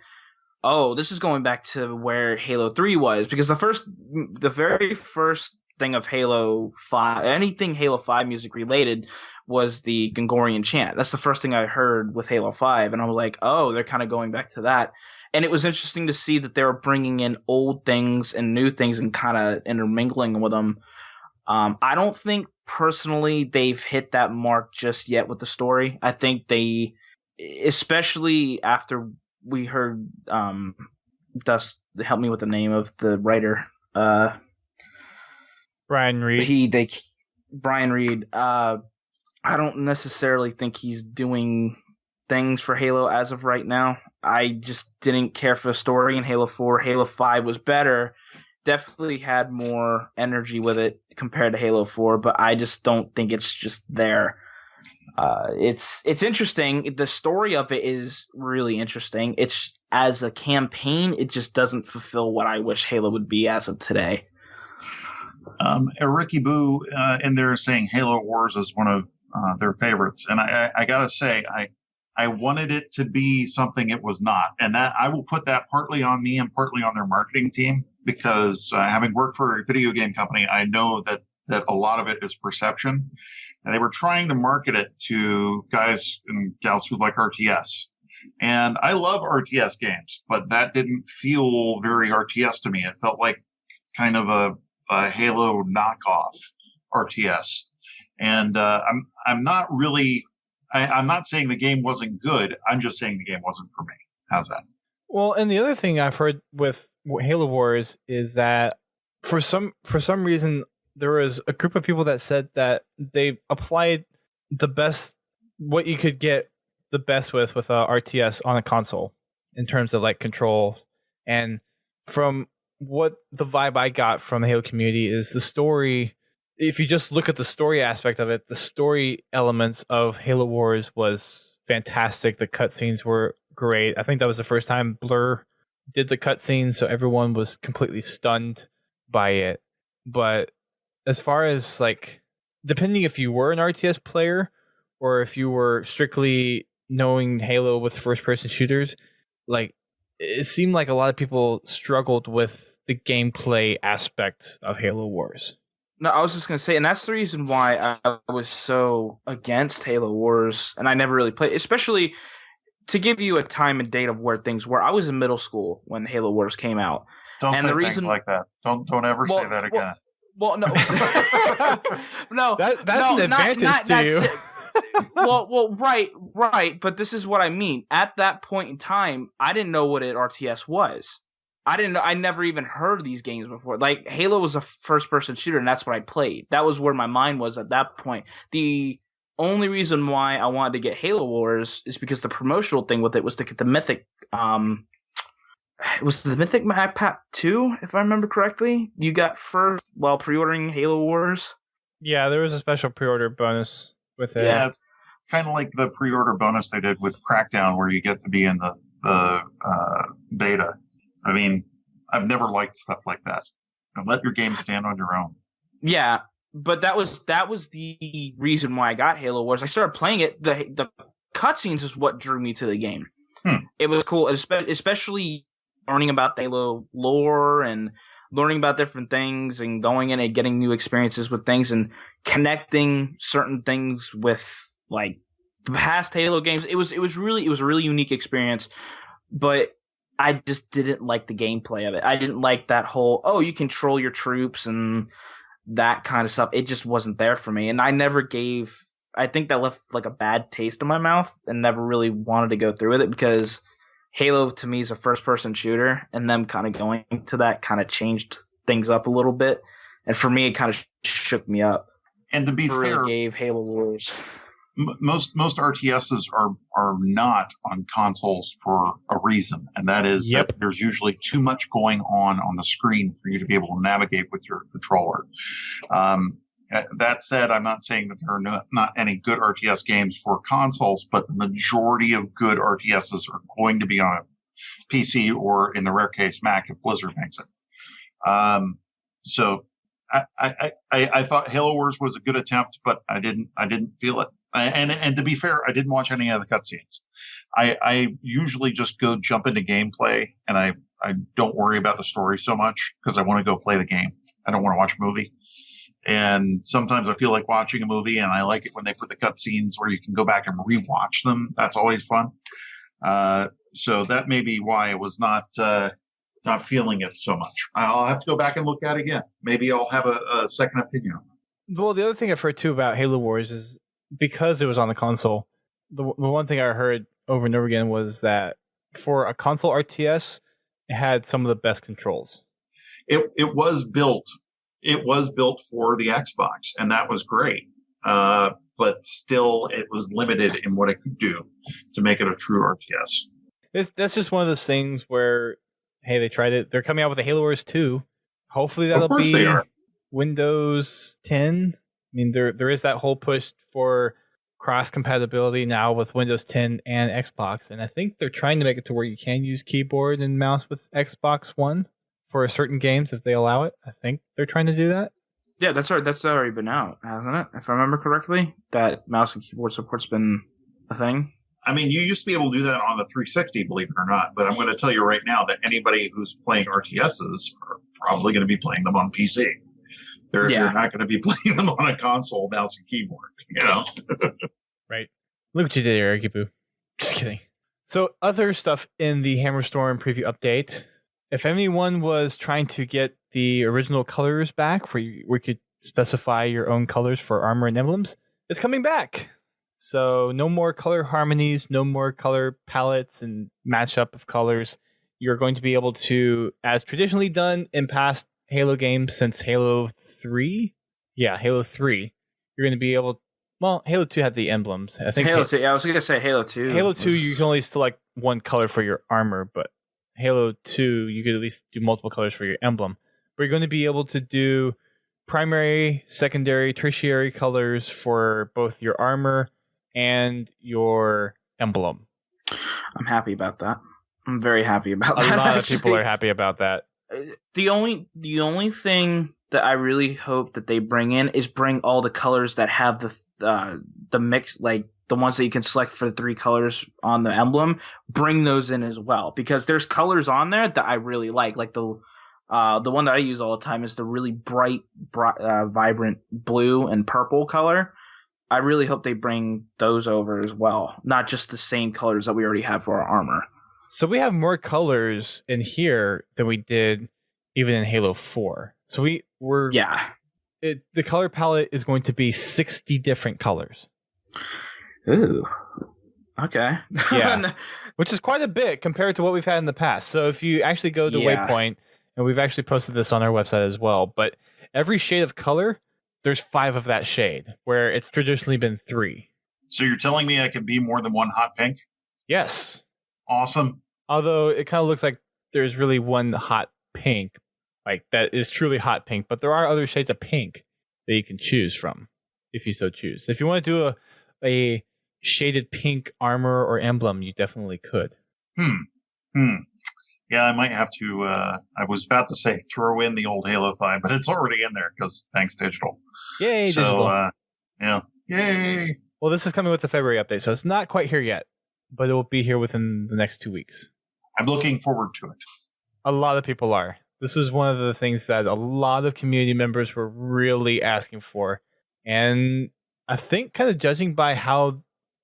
oh, this is going back to where Halo 3 was. Because the very first thing of Halo 5, anything Halo 5 music related, was the Gregorian chant. That's the first thing I heard with Halo 5, and I was like, oh, they're kind of going back to that. And it was interesting to see that they were bringing in old things and new things and kind of intermingling with them. I don't think personally they've hit that mark just yet with the story. I think they, especially after we heard Dust help me with the name of the writer, Brian Reed. Brian Reed. I don't necessarily think he's doing things for Halo as of right now. I just didn't care for the story in Halo 4. Halo 5 was better. Definitely had more energy with it compared to Halo 4, but I just don't think it's just there. It's interesting. The story of it is really interesting. It's as a campaign, it just doesn't fulfill what I wish Halo would be as of today. Ricky Boo in there saying Halo Wars is one of their favorites, and I gotta say I wanted it to be something it was not, and that I will put that partly on me and partly on their marketing team because having worked for a video game company, I know that a lot of it is perception, and they were trying to market it to guys and gals who like RTS. And I love RTS games, but that didn't feel very RTS to me. It felt like kind of a Halo knockoff RTS, and I'm not really. I'm not saying the game wasn't good. I'm just saying the game wasn't for me. How's that? Well, and the other thing I've heard with Halo Wars is that for some reason there was a group of people that said that they applied the best what you could get the best with RTS on a console in terms of like control. And from what the vibe I got from the Halo community is the story. If you just look at the story aspect of it, the story elements of Halo Wars was fantastic. The cutscenes were great. I think that was the first time Blur did the cutscenes, so everyone was completely stunned by it. But as far as like, depending if you were an RTS player or if you were strictly knowing Halo with first-person shooters, like it seemed like a lot of people struggled with the gameplay aspect of Halo Wars. No, I was just going to say, and that's the reason why I was so against Halo Wars, and I never really played, especially to give you a time and date of where things were. I was in middle school when Halo Wars came out. Don't say things like that. Don't ever say that again. Well, no. No. That's an advantage to you. Well, right. But this is what I mean. At that point in time, I didn't know what an RTS was. I never even heard of these games before. Like, Halo was a first-person shooter, and that's what I played. That was where my mind was at that point. The only reason why I wanted to get Halo Wars is because the promotional thing with it was to get the Mythic, it was the Mythic Map Pack 2, if I remember correctly. You got first while pre-ordering Halo Wars. Yeah, there was a special pre-order bonus with it. Yeah, it's kind of like the pre-order bonus they did with Crackdown, where you get to be in the beta. I mean, I've never liked stuff like that. And let your game stand on your own. Yeah, but that was the reason why I got Halo Wars. I started playing it. The cutscenes is what drew me to the game. it was cool, especially learning about the Halo lore and learning about different things and going in and getting new experiences with things and connecting certain things with like the past Halo games. It was a really unique experience, but I just didn't like the gameplay of it. I didn't like that whole, you control your troops and that kind of stuff. It just wasn't there for me. And I think that left like a bad taste in my mouth and never really wanted to go through with it because Halo to me is a first person shooter, and them kind of going to that kind of changed things up a little bit. And for me, it kind of shook me up. And to be fair, gave Halo Wars. Most RTSs are not on consoles for a reason, and that is that there's usually too much going on the screen for you to be able to navigate with your controller. That said, I'm not saying that there are not any good RTS games for consoles, but the majority of good RTSs are going to be on a PC or, in the rare case, Mac if Blizzard makes it. So I thought Halo Wars was a good attempt, but I didn't feel it. And to be fair, I didn't watch any of the cutscenes. I usually just go jump into gameplay, and I don't worry about the story so much because I want to go play the game. I don't want to watch a movie. And sometimes I feel like watching a movie, and I like it when they put the cutscenes where you can go back and rewatch them. That's always fun. So that may be why I was not feeling it so much. I'll have to go back and look at it again. Maybe I'll have a second opinion on it. Well, the other thing I've heard too about Halo Wars is because it was on the console, the one thing I heard over and over again was that for a console RTS, it had some of the best controls. It was built for the Xbox, and that was great. But still, it was limited in what it could do to make it a true RTS. That's just one of those things where, hey, they tried it. They're coming out with a Halo Wars 2. Hopefully that'll be Windows 10. I mean, there is that whole push for cross-compatibility now with Windows 10 and Xbox, and I think they're trying to make it to where you can use keyboard and mouse with Xbox One for certain games if they allow it. I think they're trying to do that. Yeah, that's already been out, hasn't it? If I remember correctly, that mouse and keyboard support's been a thing. I mean, you used to be able to do that on the 360, believe it or not, but I'm going to tell you right now that anybody who's playing RTSs are probably going to be playing them on PC. They're not going to be playing them on a console, mouse and keyboard, you know? Right. Look what you did here, Gibu. Just kidding. So other stuff in the Hammerstorm preview update. If anyone was trying to get the original colors back, where you could specify your own colors for armor and emblems, it's coming back. So no more color harmonies, no more color palettes and matchup of colors. You're going to be able to, as traditionally done in past Halo games since Halo 3. Yeah, Halo 3. You're going to be able... Well, Halo 2 had the emblems. I think Halo 2. Yeah, I was going to say Halo 2. Halo 2, you can only select one color for your armor, but Halo 2, you could at least do multiple colors for your emblem. But you're going to be able to do primary, secondary, tertiary colors for both your armor and your emblem. I'm happy about that. I'm very happy about that. A lot of people are happy about that. The only thing that I really hope that they bring in is bring all the colors that have the mix, like the ones that you can select for the 3 colors on the emblem. Bring those in as well, because there's colors on there that I really like the one that I use all the time is the really bright, vibrant blue and purple color. I really hope they bring those over as well, not just the same colors that we already have for our armor. So we have more colors in here than we did even in Halo 4. So we're the color palette is going to be 60 different colors. Ooh. Okay. Yeah. Which is quite a bit compared to what we've had in the past. So if you actually go to Waypoint, and we've actually posted this on our website as well, but every shade of color, there's 5 of that shade, where it's traditionally been 3. So you're telling me I can be more than one hot pink? Yes. Awesome. Although it kind of looks like there's really one hot pink, like that is truly hot pink, but there are other shades of pink that you can choose from, if you so choose. If you want to do a shaded pink armor or emblem, you definitely could. Yeah, I might have to, I was about to say throw in the old Halo 5, but it's already in there because thanks digital. Yay, so, digital. Yeah. Yay. Well, this is coming with the February update, so it's not quite here yet. but it will be here within the next 2 weeks. I'm looking forward to it. A lot of people are. This is one of the things that a lot of community members were really asking for. And I think kind of judging by how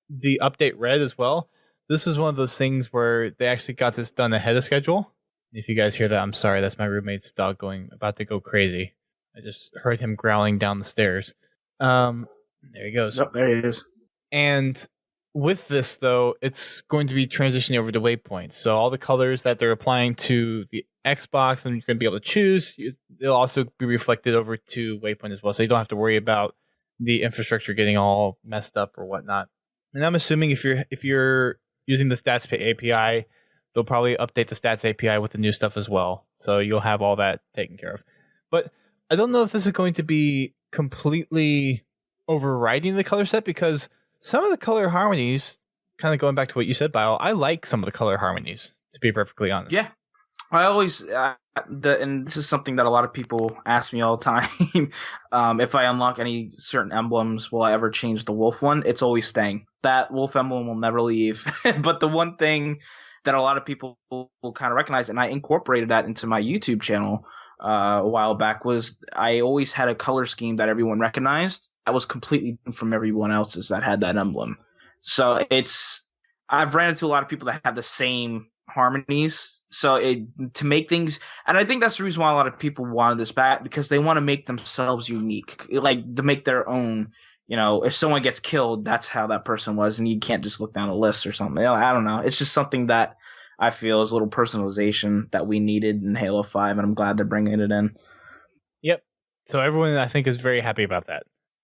the update read as well, this is one of those things where they actually got this done ahead of schedule. If you guys hear that, I'm sorry. That's my roommate's dog about to go crazy. I just heard him growling down the stairs. There he goes. Oh, there he is. And with this, though, it's going to be transitioning over to waypoints. So all the colors that they're applying to the Xbox and you're going to be able to choose, they'll also be reflected over to waypoint as well. So you don't have to worry about the infrastructure getting all messed up or whatnot. And I'm assuming if you're using the Stats API, they'll probably update the Stats API with the new stuff as well. So you'll have all that taken care of. But I don't know if this is going to be completely overriding the color set, because some of the color harmonies, kind of going back to what you said, Bio, I like some of the color harmonies, to be perfectly honest. Yeah. I always, and this is something that a lot of people ask me all the time. If I unlock any certain emblems, will I ever change the wolf one? It's always staying. That wolf emblem will never leave. But the one thing that a lot of people will kind of recognize, and I incorporated that into my YouTube channel a while back, was I always had a color scheme that everyone recognized that was completely different from everyone else's that had that emblem. So I've ran into a lot of people that have the same harmonies. So to make things, and I think that's the reason why a lot of people wanted this back, because they want to make themselves unique, like to make their own. If someone gets killed, that's how that person was, and you can't just look down a list or something. I don't know. It's just something that I feel is a little personalization that we needed in Halo 5, and I'm glad they're bringing it in. Yep. So everyone, I think, is very happy about that.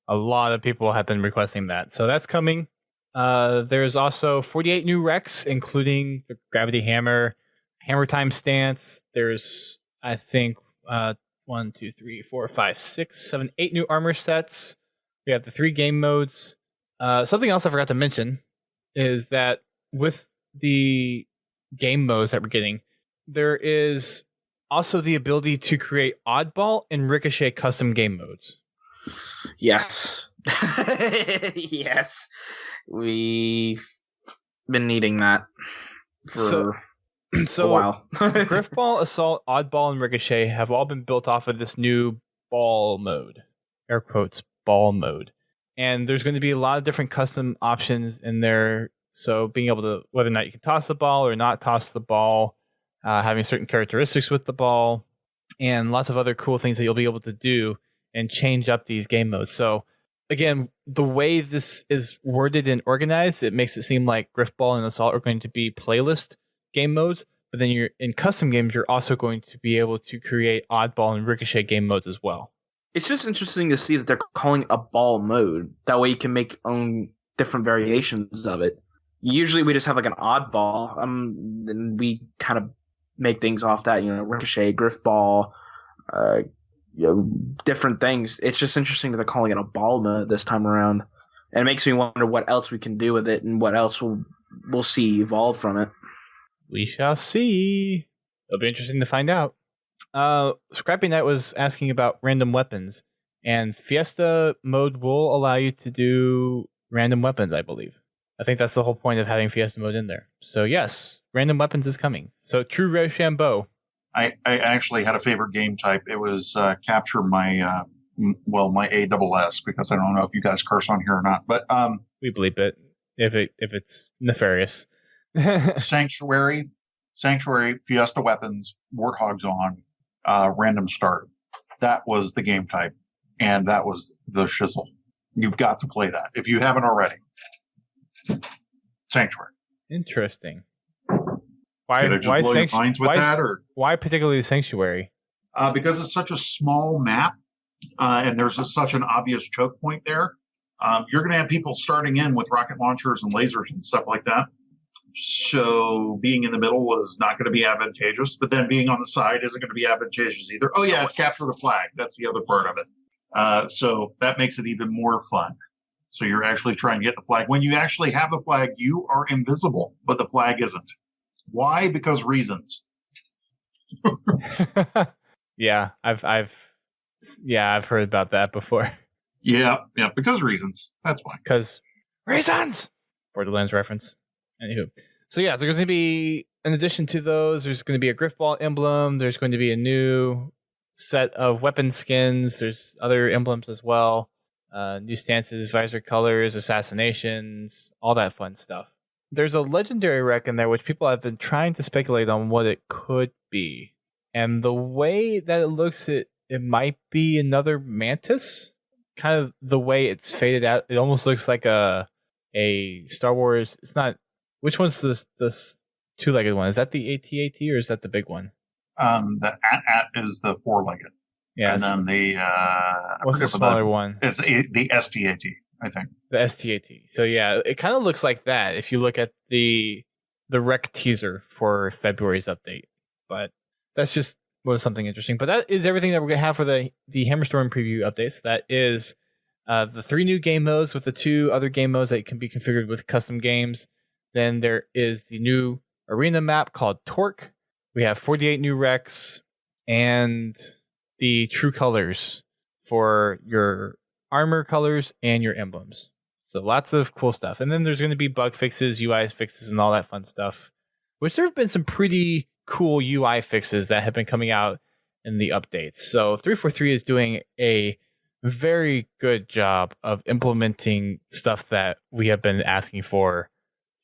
A lot of people have been requesting that. So that's coming. There's also 48 new Rex, including the Gravity Hammer, Hammer Time Stance. There's, I think, 1, 2, 3, 4, 5, 6, 7, 8 new armor sets. We have the 3 game modes. Something else I forgot to mention is that with the game modes that we're getting, there is also the ability to create oddball and ricochet custom game modes. Yes. Yes. We've been needing that for a while. Griffball, Assault, Oddball, and Ricochet have all been built off of this new ball mode. Air quotes, ball mode. And there's going to be a lot of different custom options in there. So being able to, whether or not you can toss the ball or not toss the ball, having certain characteristics with the ball, and lots of other cool things that you'll be able to do and change up these game modes. So again, the way this is worded and organized, it makes it seem like Griffball and Assault are going to be playlist game modes, but then you're in custom games, you're also going to be able to create Oddball and Ricochet game modes as well. It's just interesting to see that they're calling it a ball mode. That way you can make own different variations of it. Usually we just have like an oddball, and we kind of make things off that, Ricochet, Griffball, different things. It's just interesting that they're calling it a ball mode this time around. And it makes me wonder what else we can do with it and what else we'll see evolve from it. We shall see. It'll be interesting to find out. Scrappy Knight was asking about random weapons, and Fiesta mode will allow you to do random weapons, I believe. I think that's the whole point of having Fiesta mode in there. So yes, random weapons is coming. So true Rochambeau. I actually had a favorite game type. It was capture my my ASS, because I don't know if you guys curse on here or not, but we bleep it if it's nefarious. Sanctuary, Fiesta weapons, Warthogs on, random start. That was the game type, and that was the shizzle. You've got to play that if you haven't already. Sanctuary. Interesting. Why Particularly Sanctuary? Because it's such a small map, and there's such an obvious choke point there. You're going to have people starting in with rocket launchers and lasers and stuff like that. So being in the middle is not going to be advantageous, but then being on the side isn't going to be advantageous either. Oh yeah, it's capture the flag. That's the other part of it. So that makes it even more fun. So you're actually trying to get the flag. When you actually have the flag, you are invisible, but the flag isn't. Why? Because reasons. Yeah, I've heard about that before. Yeah, because reasons. That's why. Because reasons. Borderlands reference. Anywho. So yeah, so there's going to be, in addition to those, there's going to be a Griffball emblem. There's going to be a new set of weapon skins. There's other emblems as well. New stances, visor colors, assassinations, all that fun stuff. There's a legendary wreck in there, which people have been trying to speculate on what it could be. And the way that it looks, it might be another mantis. Kind of the way it's faded out, it almost looks like a Star Wars. It's not. Which one's this two-legged one? Is that the AT-AT or is that the big one? The AT-AT is the four-legged. Yeah. And then the what's the smaller one? It's the ST-AT, I think. The ST-AT. So yeah, it kind of looks like that if you look at the rec teaser for February's update. But that's just was something interesting. But that is everything that we're gonna have for the Hammerstorm preview updates. That is the 3 new game modes with the 2 other game modes that can be configured with custom games. Then there is the new arena map called Torque. We have 48 new recs and the true colors for your armor colors and your emblems. So lots of cool stuff. And then there's going to be bug fixes, UI fixes, and all that fun stuff. Which there have been some pretty cool UI fixes that have been coming out in the updates. So 343 is doing a very good job of implementing stuff that we have been asking for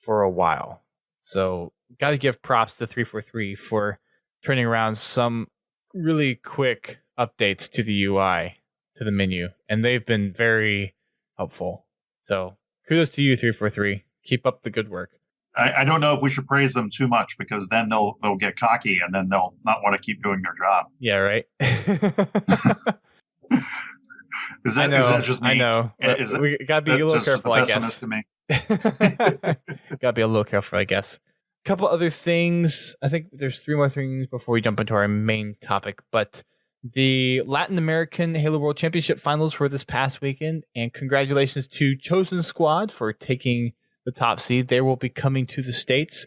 a while. So got to give props to 343 for turning around some really quick updates to the UI, to the menu, and they've been very helpful. So kudos to you, 343. Keep up the good work. I don't know if we should praise them too much because then they'll get cocky and then they'll not want to keep doing their job. Yeah, right. Is that just me? I know. We gotta be a little careful, I guess. To me. Gotta be a little careful, I guess. A couple other things. I think there's 3 more things before we jump into our main topic. But the Latin American Halo World Championship finals were this past weekend, and congratulations to Chosen Squad for taking the top seed. They will be coming to the States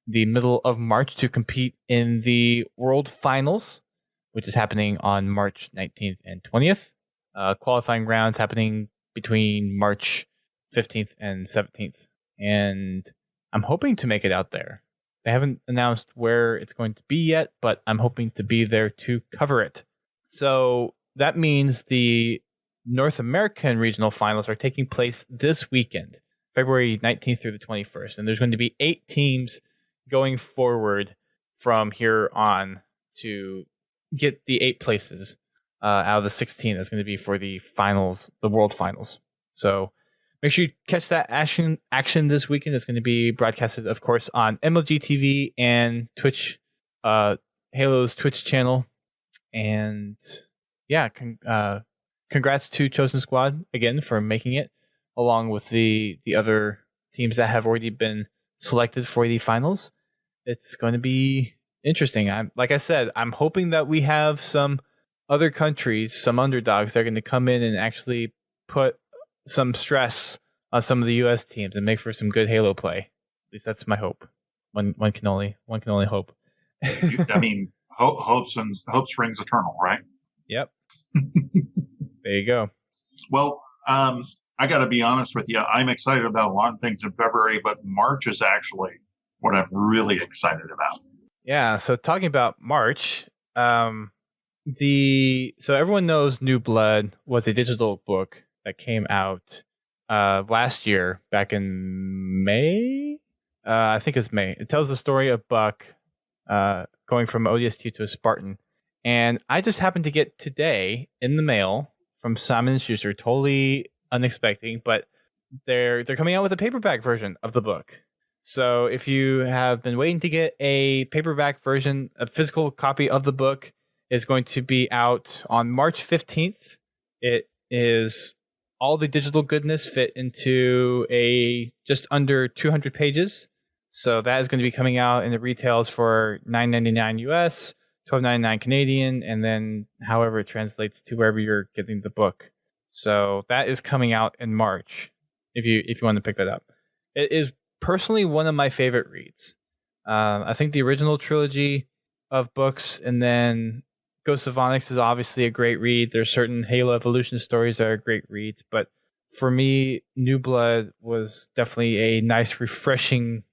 the middle of March to compete in the World Finals, which is happening on March 19th and 20th. Qualifying rounds happening between March 15th and 17th. And I'm hoping to make it out there. They haven't announced where it's going to be yet, but I'm hoping to be there to cover it. So that means the North American regional finals are taking place this weekend, February 19th through the 21st. And there's going to be 8 teams going forward from here on to get the 8 places out of the 16 that's going to be for the finals, the World Finals. So make sure you catch that action this weekend. It's going to be broadcasted, of course, on MLG TV and Twitch, Halo's Twitch channel. And yeah, congrats to Chosen Squad again for making it, along with the other teams that have already been selected for the finals. It's going to be interesting. Like I said, I'm hoping that we have some other countries, some underdogs that are going to come in and actually put some stress on some of the U.S. teams and make for some good Halo play. At least that's my hope. One can only hope. I mean, hope springs eternal, right? Yep. There you go. Well, I got to be honest with you. I'm excited about a lot of things in February, but March is actually what I'm really excited about. Yeah. So talking about March, so everyone knows New Blood was a digital book that came out last year, back in May. I think it's May. It tells the story of Buck going from ODST to a Spartan, and I just happened to get today in the mail from Simon & Schuster, totally unexpected, but they're coming out with a paperback version of the book. So if you have been waiting to get a paperback version, a physical copy of the book is going to be out on March 15th. It is all the digital goodness fit into a just under 200 pages. So that is going to be coming out in the retails for $9.99 US, $12.99 Canadian, and then however it translates to wherever you're getting the book. So that is coming out in March if you want to pick that up. It is personally one of my favorite reads. I think the original trilogy of books and then Ghosts of Onyx is obviously a great read. There's certain Halo Evolution stories that are great reads, but for me, New Blood was definitely a nice, refreshing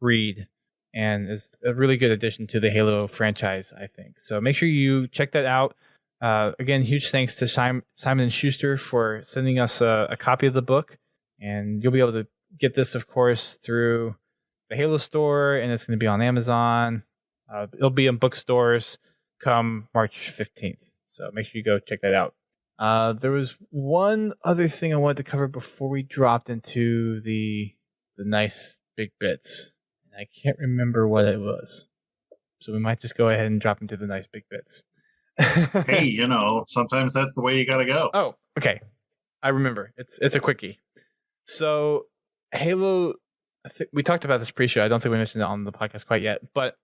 read and is a really good addition to the Halo franchise, I think. So make sure you check that out. Again, huge thanks to Simon & Schuster for sending us a copy of the book. And you'll be able to get this, of course, through the Halo store, and it's going to be on Amazon. It'll be in bookstores come March 15th. So make sure you go check that out. There was one other thing I wanted to cover before we dropped into the nice big bits. And I can't remember what it was. So we might just go ahead and drop into the nice big bits. Hey, sometimes that's the way you got to go. Oh, okay. I remember. It's a quickie. So Halo, we talked about this pre-show. I don't think we mentioned it on the podcast quite yet. But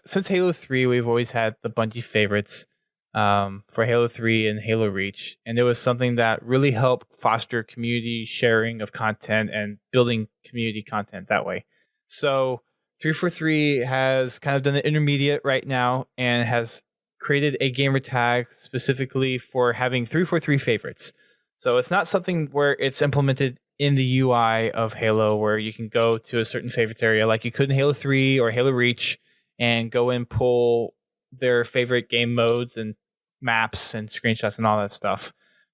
since Halo 3, we've always had the Bungie favorites for Halo 3 and Halo Reach. And it was something that really helped foster community sharing of content and building community content that way. So 343 has kind of done an intermediate right now and has created a gamer tag specifically for having 343 favorites. So it's not something where it's implemented in the UI of Halo where you can go to a certain favorites area like you could in Halo 3 or Halo Reach and go and pull their favorite game modes and maps and screenshots and all that stuff.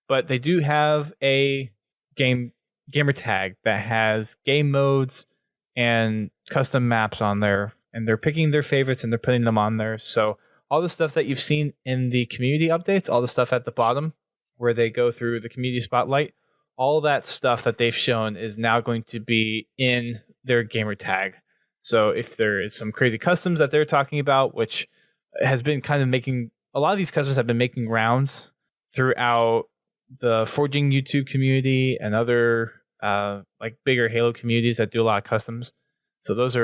But they do have a gamer tag that has game modes and custom maps on there, and they're picking their favorites and they're putting them on there. So all the stuff that you've seen in the community updates, all the stuff at the bottom where they go through the community spotlight, all that stuff that they've shown is now going to be in their gamer tag. So if there is some crazy customs that they're talking about, which has been kind of making, a lot of these customs have been making rounds throughout the Forging YouTube community and other like bigger Halo communities that do a lot of customs. So those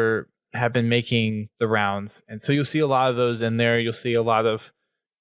have been making the rounds. And so you'll see a lot of those in there. You'll see a lot of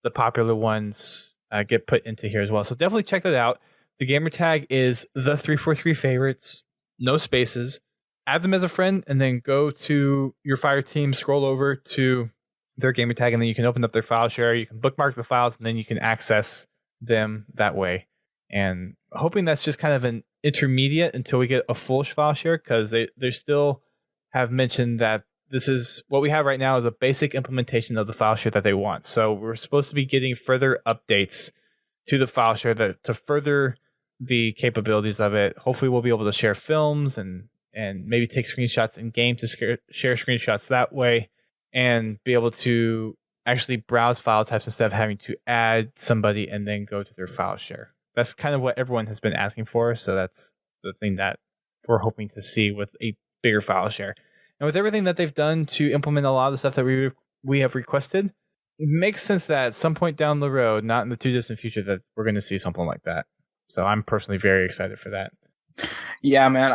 the popular ones get put into here as well. So definitely check that out. The gamer tag is the 343 favorites, no spaces. Add them as a friend and then go to your Fire team, scroll over to their gamer tag, and then you can open up their file share. You can bookmark the files and then you can access them that way. And hoping that's just kind of an intermediate until we get a full file share, because they still have mentioned that this is what we have right now is a basic implementation of the file share that they want. So we're supposed to be getting further updates to the file share to further the capabilities of it. Hopefully we'll be able to share films and maybe take screenshots in game to share screenshots that way and be able to actually browse file types instead of having to add somebody and then go to their file share. That's kind of what everyone has been asking for. So that's the thing that we're hoping to see with a bigger file share. And with everything that they've done to implement a lot of the stuff that we have requested, it makes sense that at some point down the road, not in the too distant future, that we're going to see something like that. So I'm personally very excited for that. Yeah, man,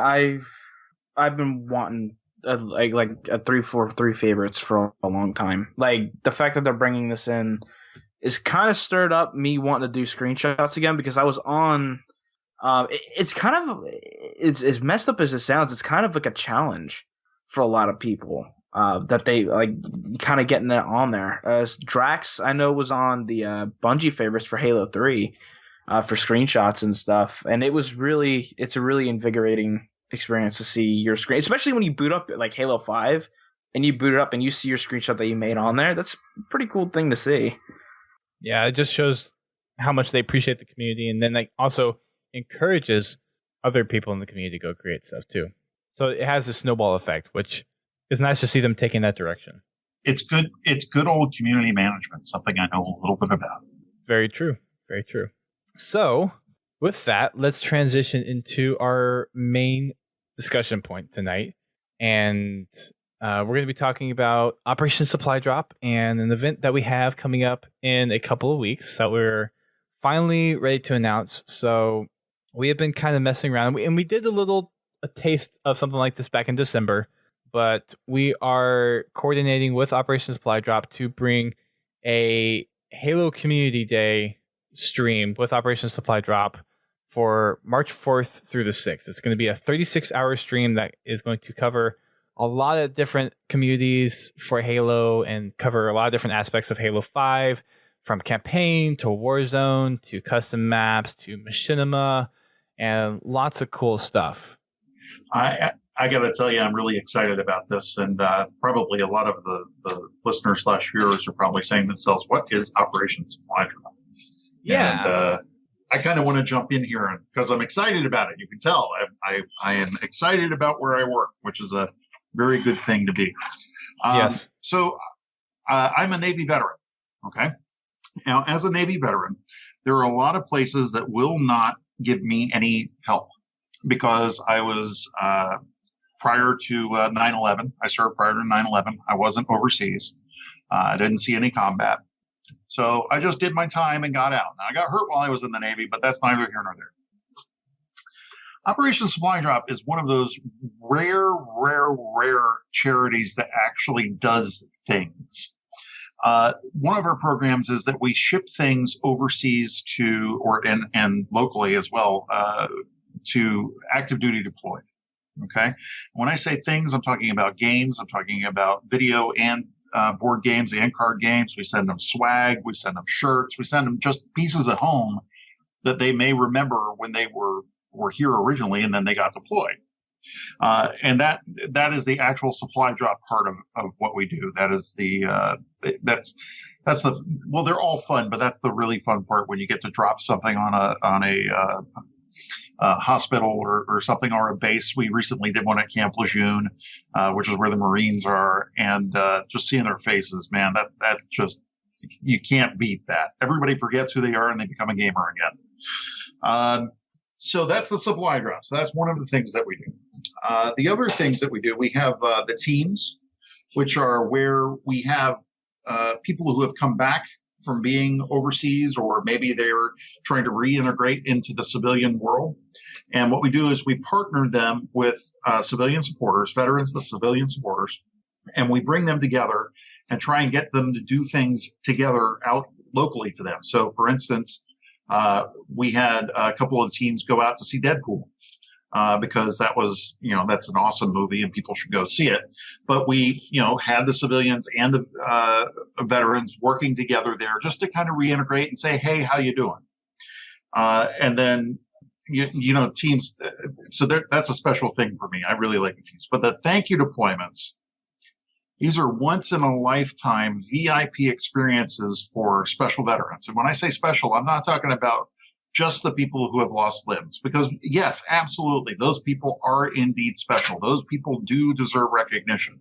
I've been wanting like a 343 favorites for a long time. Like the fact that they're bringing this in is kind of stirred up me wanting to do screenshots again, because I was on. It's kind of it's as messed up as it sounds. It's kind of like a challenge for a lot of people that they like kind of getting that on there. Drax, I know, was on the Bungie favorites for Halo 3 for screenshots and stuff, and it's a really invigorating experience to see your screen, especially when you boot up like Halo 5 and you boot it up and you see your screenshot that you made on there. That's a pretty cool thing to see. Yeah, it just shows how much they appreciate the community, and then like also encourages other people in the community to go create stuff too. So it has a snowball effect, which is nice to see them taking that direction. It's good. It's good old community management, something I know a little bit about. Very true. Very true. So with that, let's transition into our main discussion point tonight. And we're going to be talking about Operation Supply Drop and an event that we have coming up in a couple of weeks that we're finally ready to announce. So we have been kind of messing around, and we did a taste of something like this back in December, but we are coordinating with Operation Supply Drop to bring a Halo Community Day stream with Operation Supply Drop for March 4th through the 6th. It's going to be a 36-hour stream that is going to cover a lot of different communities for Halo and cover a lot of different aspects of Halo 5, from campaign to Warzone to custom maps to machinima and lots of cool stuff. I I got to tell you, I'm really excited about this, and probably a lot of the listeners / viewers are probably saying to themselves, "What is Operation Supply Drop?" Yeah. And I kind of want to jump in here because I'm excited about it. You can tell I am excited about where I work, which is a very good thing to be. Yes. So I'm a Navy veteran. Okay. Now, as a Navy veteran, there are a lot of places that will not give me any help because I was prior to 9/11. I served prior to 9/11. I wasn't overseas. I didn't see any combat. So I just did my time and got out. Now, I got hurt while I was in the Navy, but that's neither here nor there. Operation Supply Drop is one of those rare charities that actually does things. One of our programs is that we ship things overseas to, and locally as well, to active duty deployed. Okay. When I say things, I'm talking about games. I'm talking about video and board games and card games. We send them swag. We send them shirts. We send them just pieces at home that they may remember when they were here originally and then they got deployed. And that is the actual supply drop part of what we do. That is that's the, well, they're all fun, but that's the really fun part when you get to drop something on a hospital or something, or a base. We recently did one at Camp Lejeune, which is where the Marines are, and just seeing their faces, man, that just, you can't beat that. Everybody forgets who they are and they become a gamer again. So that's the supply drop. So that's one of the things that we do. The other things that we do, we have the teams, which are where we have people who have come back from being overseas, or maybe they're trying to reintegrate into the civilian world. And what we do is we partner them with civilian supporters, veterans with civilian supporters, and we bring them together and try and get them to do things together out locally to them. So, for instance, we had a couple of teams go out to see Deadpool. Because that was, that's an awesome movie and people should go see it. But we, had the civilians and the veterans working together there just to kind of reintegrate and say, hey, how you doing? And then, teams. So that's a special thing for me. I really like the teams. But the thank you deployments, these are once in a lifetime VIP experiences for special veterans. And when I say special, I'm not talking about just the people who have lost limbs, because yes, absolutely, those people are indeed special. Those people do deserve recognition.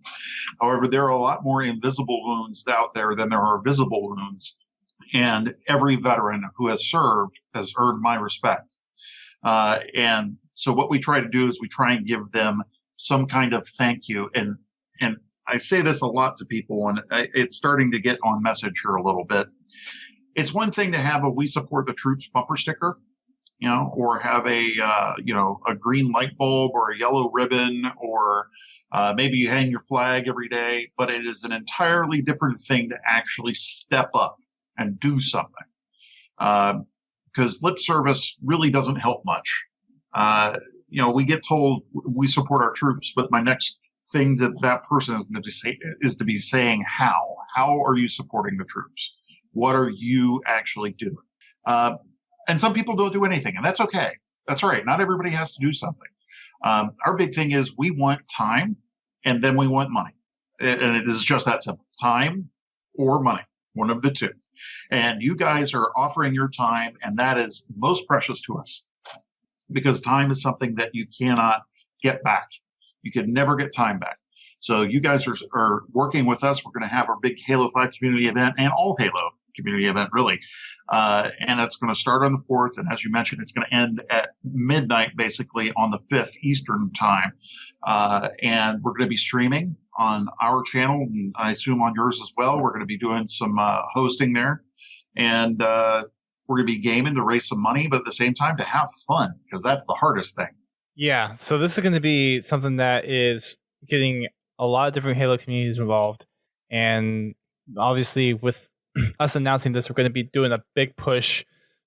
However, there are a lot more invisible wounds out there than there are visible wounds. And every veteran who has served has earned my respect. And so what we try to do is we try and give them some kind of thank you. And I say this a lot to people, and it's starting to get on message here a little bit. It's one thing to have a "We Support the Troops" bumper sticker, or have a green light bulb or a yellow ribbon, or maybe you hang your flag every day. But it is an entirely different thing to actually step up and do something, because lip service really doesn't help much. We get told we support our troops, but my next thing that person is going to say is to be saying how. How are you supporting the troops? What are you actually doing? And some people don't do anything, and that's okay. That's all right. Not everybody has to do something. Our big thing is we want time, and then we want money. And it is just that simple. Time or money, one of the two. And you guys are offering your time, and that is most precious to us, because time is something that you cannot get back. You can never get time back. So you guys are working with us. We're going to have our big Halo 5 community event, and all Halo community event, really. And that's going to start on the 4th. And as you mentioned, it's going to end at midnight, basically, on the 5th Eastern time. And we're going to be streaming on our channel, and I assume on yours as well. We're going to be doing some hosting there. And we're going to be gaming to raise some money, but at the same time to have fun, because that's the hardest thing. Yeah, so this is going to be something that is getting a lot of different Halo communities involved. And obviously, with us announcing this, we're going to be doing a big push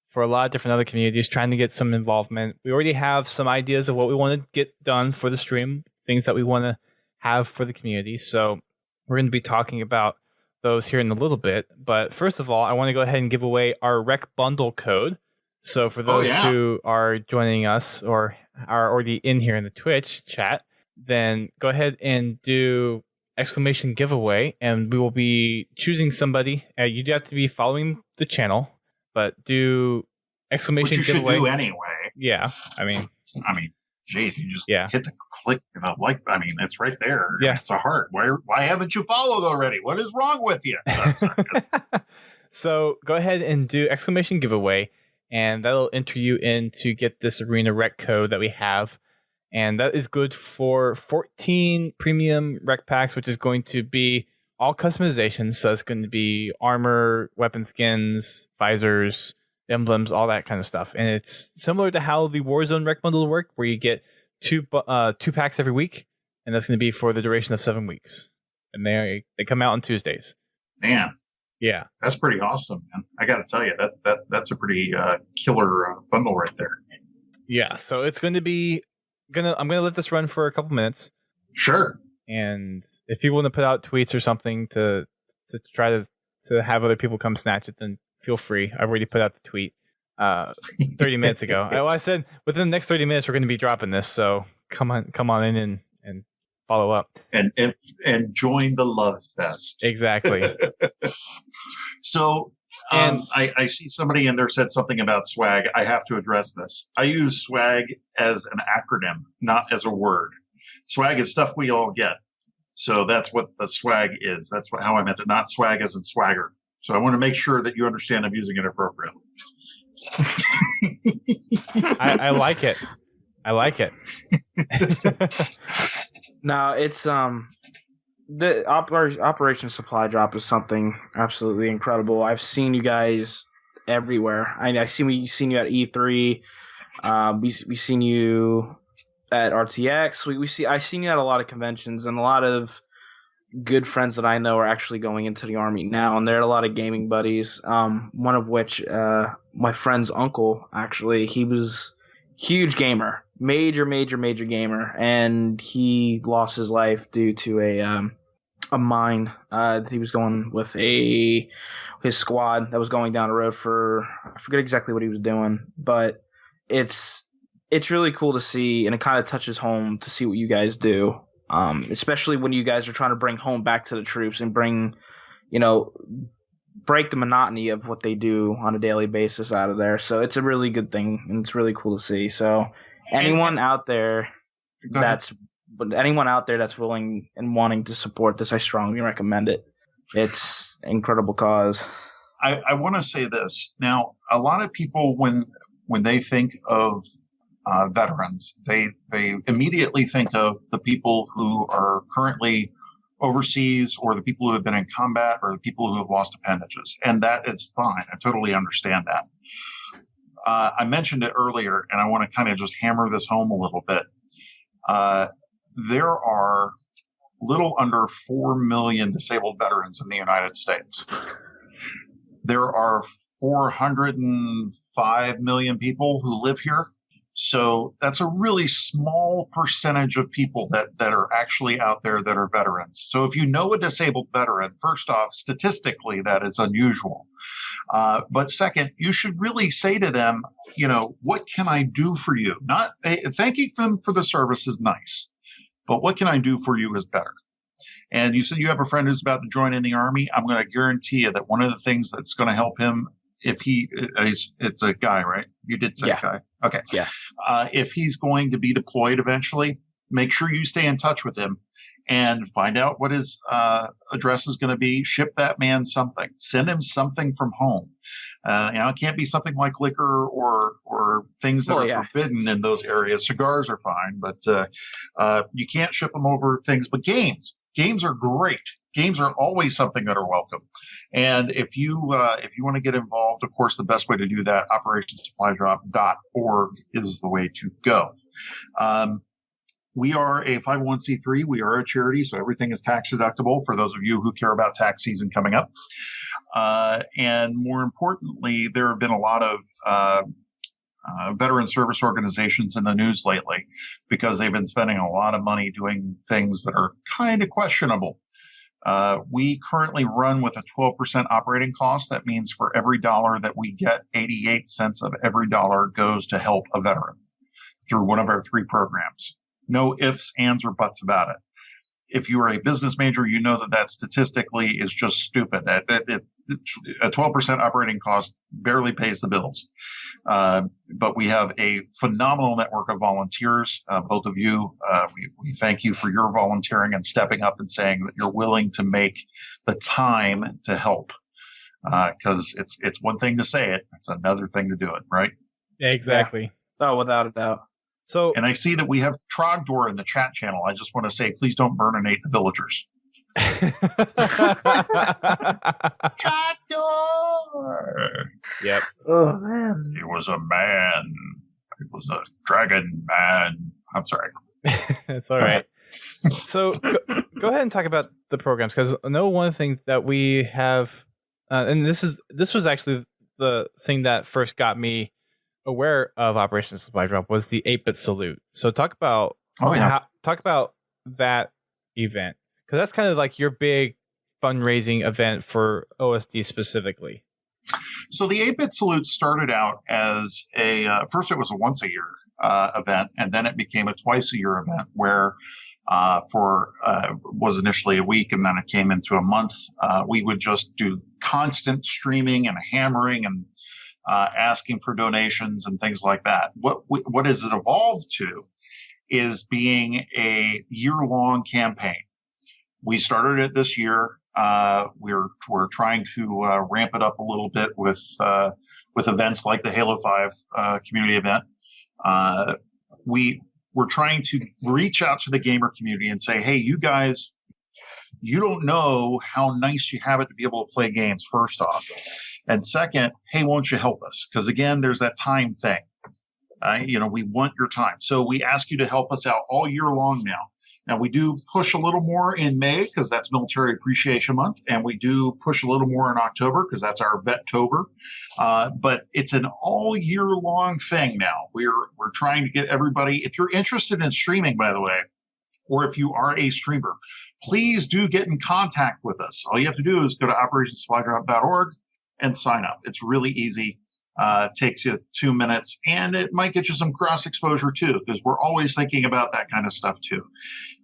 for a lot of different other communities, trying to get some involvement. We already have some ideas of what we want to get done for the stream, things that we want to have for the community. So we're going to be talking about those here in a little bit. But first of all, I want to go ahead and give away our Rec Bundle code. So for those who are joining us or are already in here in the Twitch chat, then go ahead and do exclamation giveaway, and we will be choosing somebody. You do have to be following the channel, but do exclamation Which you giveaway. should do anyway. Yeah, I mean, gee, if you just Yeah. hit the click, it's right there. Yeah. It's a heart. Why haven't you followed already? What is wrong with you? So go ahead and do exclamation giveaway, and that'll enter you in to get this arena rec code that we have. And that is good for 14 premium rec packs, which is going to be all customizations. So it's going to be armor, weapon skins, visors, emblems, all that kind of stuff. And it's similar to how the Warzone rec bundle will work, where you get two packs every week, and that's going to be for the duration of 7 weeks. And they come out on Tuesdays. Man, Yeah. that's pretty awesome, man. I got to tell you, that's a pretty killer bundle right there. Yeah. So it's going to be I'm going to let this run for a couple minutes. Sure. And if people want to put out tweets or something to try to have other people come snatch it, then feel free. I've already put out the tweet 30 minutes ago. I said within the next 30 minutes we're going to be dropping this, so come on in and follow up and join the love fest. Exactly. So I see somebody in there said something about swag. I have to address this. I use swag as an acronym, not as a word. Swag is stuff we all get. So that's what the swag is. That's how I meant it, not swag as in swagger. So I want to make sure that you understand I'm using it appropriately. I like it. I like it. No, it's the Operation Supply Drop is something absolutely incredible. I've seen you guys everywhere. We've seen you at E3. We seen you at RTX. I've seen you at a lot of conventions, and a lot of good friends that I know are actually going into the Army now, and there are a lot of gaming buddies. One of which, my friend's uncle, actually, he was huge gamer, major gamer, and he lost his life due to a mine. He was going with his squad that was going down the road for, I forget exactly what he was doing, but it's really cool to see, and it kind of touches home to see what you guys do. Especially when you guys are trying to bring home back to the troops and break the monotony of what they do on a daily basis out of there. So it's a really good thing, and it's really cool to see. So anyone out there that's willing and wanting to support this, I strongly recommend it. It's an incredible cause. I want to say this. Now, a lot of people, when they think of veterans, they immediately think of the people who are currently overseas, or the people who have been in combat, or the people who have lost appendages. And that is fine. I totally understand that. I mentioned it earlier, and I want to kind of just hammer this home a little bit. There are little under 4 million disabled veterans in the United States. There are 405 million people who live here. So that's a really small percentage of people that are actually out there that are veterans. So if you know a disabled veteran, first off, statistically, that is unusual. But second, you should really say to them, what can I do for you? Not thanking them for the service is nice, but what can I do for you is better. And you said you have a friend who's about to join in the Army. I'm going to guarantee you that one of the things that's going to help him, it's a guy, right? You did say guy. Okay. Yeah. If he's going to be deployed eventually, make sure you stay in touch with him and find out what his address is going to be. Ship that man something. Send him something from home. It can't be something like liquor or things that are forbidden in those areas. Cigars are fine, but you can't ship them over things. But games are great. Games are always something that are welcome. And if you want to get involved, of course, the best way to do that, operationsupply.org is the way to go. We are a 501c3. We are a charity, so everything is tax deductible for those of you who care about tax season coming up. And more importantly, there have been a lot of veteran service organizations in the news lately because they've been spending a lot of money doing things that are kind of questionable. We currently run with a 12% operating cost. That means for every dollar that we get, 88 cents of every dollar goes to help a veteran through one of our 3 programs. No ifs, ands, or buts about it. If you are a business major, you know that statistically is just stupid. A 12% operating cost barely pays the bills. But we have a phenomenal network of volunteers. Both of you, we thank you for your volunteering and stepping up and saying that you're willing to make the time to help. Because it's one thing to say it, it's another thing to do it, right? Yeah, exactly. Oh, without a doubt. So, and I see that we have Trogdor in the chat channel. I just want to say, please don't burninate the villagers. Trogdor. Yep. Oh man. He was a man. He was a dragon man. I'm sorry. It's all right. So go ahead and talk about the programs, because I know one thing that we have, and this was actually the thing that first got me aware of Operation Supply Drop, was the 8-bit salute. So talk about that event, because that's kind of like your big fundraising event for OSD specifically. So the 8-bit salute started out as first it was a once a year event, and then it became a twice a year event where was initially a week, and then it came into a month. We would just do constant streaming and hammering and asking for donations and things like that. What has it evolved to is being a year-long campaign. We started it this year. We're trying to ramp it up a little bit with events like the Halo 5 community event. We're trying to reach out to the gamer community and say, hey, you guys, you don't know how nice you have it to be able to play games, first off. And second, hey, won't you help us? Because again, there's that time thing. We want your time. So we ask you to help us out all year long now. Now, we do push a little more in May because that's Military Appreciation Month. And we do push a little more in October because that's our Vettober. But it's an all year long thing now. We're trying to get everybody, if you're interested in streaming, by the way, or if you are a streamer, please do get in contact with us. All you have to do is go to operationsupply.org and sign up. It's really easy. Takes you 2 minutes, and it might get you some cross exposure too, because we're always thinking about that kind of stuff too.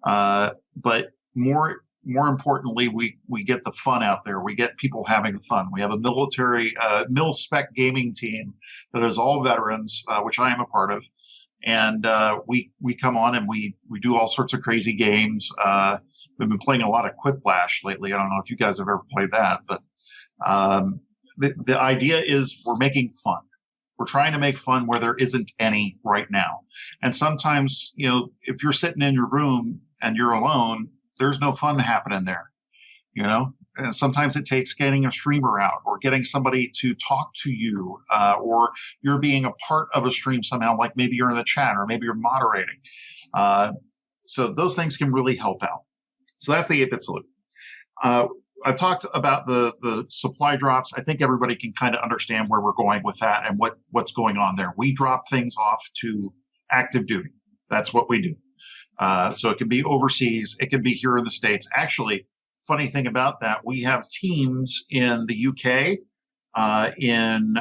But more importantly, we get the fun out there. We get people having fun. We have a military mil-spec gaming team that is all veterans, which I am a part of. And we come on and we do all sorts of crazy games. We've been playing a lot of Quiplash lately. I don't know if you guys have ever played that, but the idea is we're making fun. We're trying to make fun where there isn't any right now. And sometimes, if you're sitting in your room and you're alone, there's no fun happening there, And sometimes it takes getting a streamer out or getting somebody to talk to you, or you're being a part of a stream somehow, like maybe you're in the chat or maybe you're moderating. So those things can really help out. So that's the 8-bit salute. I've talked about the supply drops. I think everybody can kind of understand where we're going with that and what's going on there. We drop things off to active duty. That's what we do. So it can be overseas. It can be here in the States. Actually, funny thing about that, we have teams in the UK, in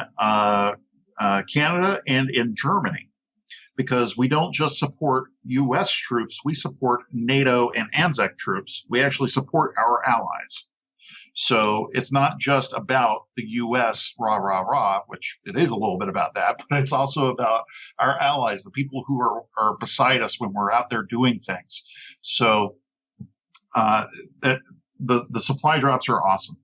Canada, and in Germany, because we don't just support U.S. troops. We support NATO and ANZAC troops. We actually support our allies. So it's not just about the U.S. rah, rah, rah, which it is a little bit about that, but it's also about our allies, the people who are beside us when we're out there doing things. So that the supply drops are awesome.